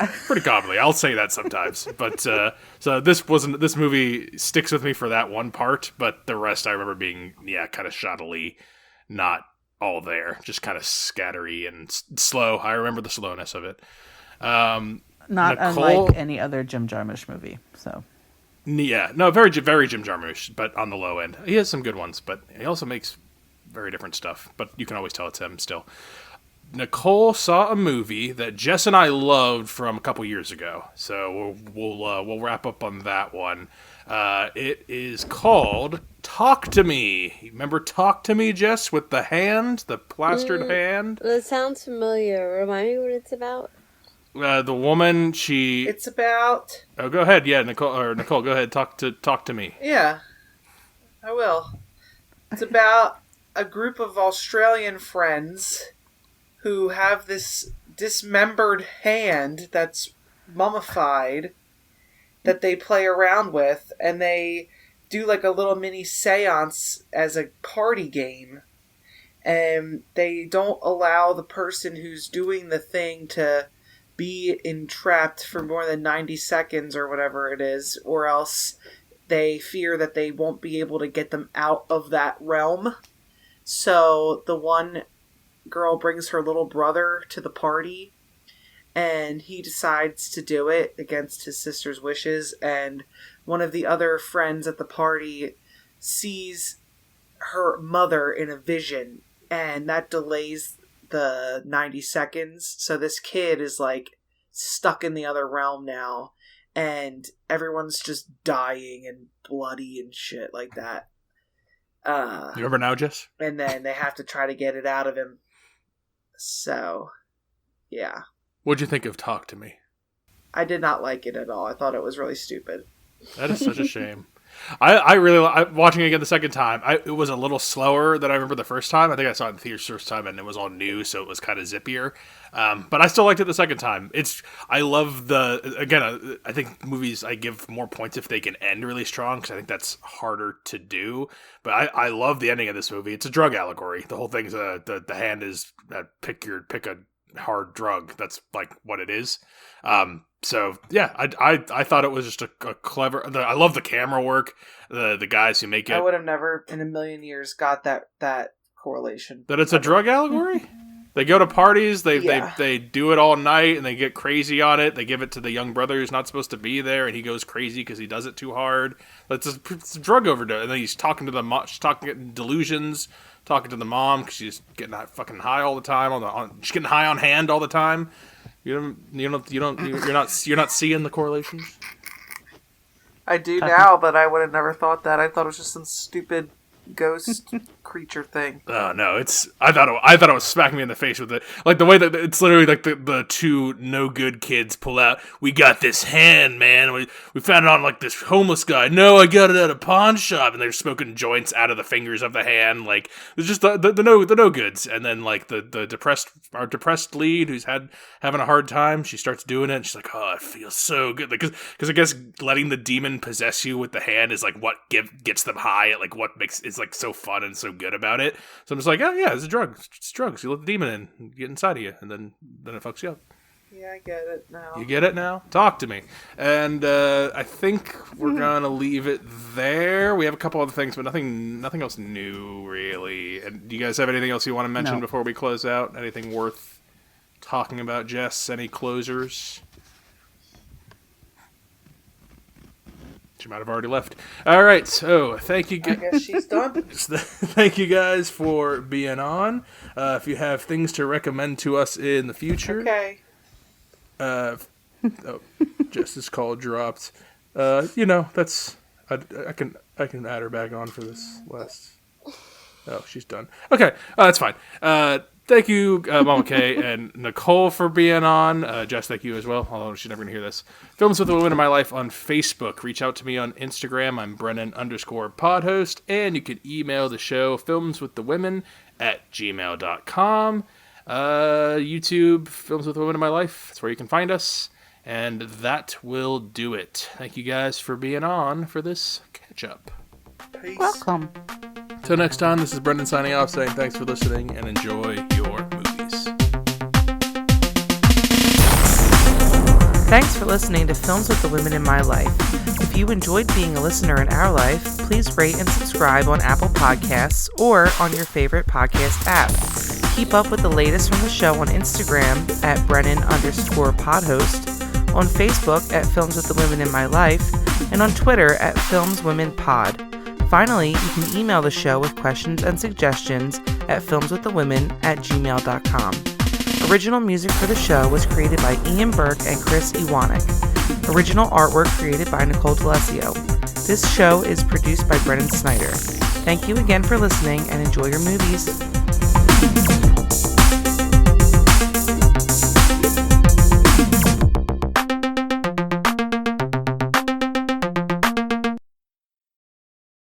I'll say that sometimes. But so this movie sticks with me for that one part, but the rest I remember being kind of shoddily not all there, just kind of scattery and slow. I remember the slowness of it. Not Nicole, unlike any other Jim Jarmusch movie. So very Jim Jarmusch, but on the low end. He has some good ones, but he also makes very different stuff. But you can always tell it's him still. Nicole saw a movie that Jess and I loved from a couple years ago, so we'll wrap up on that one. It is called Talk to Me. Remember Talk to Me, Jess, with the hand, the plastered hand? That sounds familiar. Remind me what it's about. The woman, she... It's about... Oh, go ahead. Yeah, Nicole, go ahead. Talk to me. Yeah, I will. It's about a group of Australian friends who have this dismembered hand that's mummified that they play around with, and they do like a little mini seance as a party game. And they don't allow the person who's doing the thing to be entrapped for more than 90 seconds or whatever it is, or else they fear that they won't be able to get them out of that realm. So the one girl brings her little brother to the party, and he decides to do it against his sister's wishes, and one of the other friends at the party sees her mother in a vision, and that delays the 90 seconds. So this kid is like stuck in the other realm now, and everyone's just dying and bloody and shit like that. You remember now, Jess? And then they have to try to get it out of him. So, yeah. What'd you think of Talk to Me? I did not like it at all. I thought it was really stupid. That is such a shame. I really watching it again the second time. It was a little slower than I remember the first time. I think I saw it in theaters first time, and it was all new, so it was kind of zippier. But I still liked it the second time. I love I think movies, I give more points if they can end really strong, because I think that's harder to do. But I love the ending of this movie. It's a drug allegory. The whole thing's the hand is pick a hard drug. That's like what it is. So yeah, I thought it was just a clever. I love the camera work. The guys who make it. I would have never in a million years got that correlation. That it's a drug allegory. They go to parties. They do it all night, and they get crazy on it. They give it to the young brother who's not supposed to be there, and he goes crazy because he does it too hard. It's a drug overdose, and then he's talking to the mom. She's getting delusions. Talking to the mom because she's getting fucking high all the time. She's getting high on hand all the time. You're not seeing the correlations. I do now, but I would have never thought that. I thought it was just some stupid ghost creature thing. Oh no, I thought it was smacking me in the face with it. Like the way that it's literally like the two no good kids pull out, "We got this hand, man. We found it on like this homeless guy. No, I got it at a pawn shop," and they're smoking joints out of the fingers of the hand. Like it's just the no goods. And then like the depressed lead who's having a hard time, she starts doing it, and she's like, "Oh, it feels so good." Like because I guess letting the demon possess you with the hand is like what gets them high at like what makes is like so fun and so good about it. So I'm just like, oh yeah, it's a drug. It's drugs. You let the demon in, get inside of you, and then it fucks you up. Yeah, I get it now. You get it now? Talk to me. And I think we're gonna leave it there. We have a couple other things, but nothing else new, really. And do you guys have anything else you want to mention before we close out? Anything worth talking about, Jess? Any closers? She might have already left. All right, so thank you. I guess she's done. Thank you guys for being on. If you have things to recommend to us in the future, okay. Jess's call dropped. That's I can add her back on for this last. Oh, she's done. Okay, that's fine. Thank you, Mama Kay and Nicole, for being on. Jess, thank you as well, although she's never going to hear this. Films with the Women in My Life on Facebook. Reach out to me on Instagram. I'm Brennan_podhost. And you can email the show, filmswiththewomen@gmail.com. YouTube, Films with the Women in My Life. That's where you can find us. And that will do it. Thank you guys for being on for this catch-up. Peace. Welcome. Till next time, this is Brendan signing off, saying thanks for listening and enjoy your movies. Thanks for listening to Films with the Women in My Life. If you enjoyed being a listener in our life, please rate and subscribe on Apple Podcasts or on your favorite podcast app. Keep up with the latest from the show on Instagram at Brennan_podhost, on Facebook at Films with the Women in My Life, and on Twitter at FilmsWomenPod. Finally, you can email the show with questions and suggestions at filmswiththewomen@gmail.com. Original music for the show was created by Ian Burke and Chris Iwanek. Original artwork created by Nicole D'Alessio. This show is produced by Brennan Snyder. Thank you again for listening and enjoy your movies.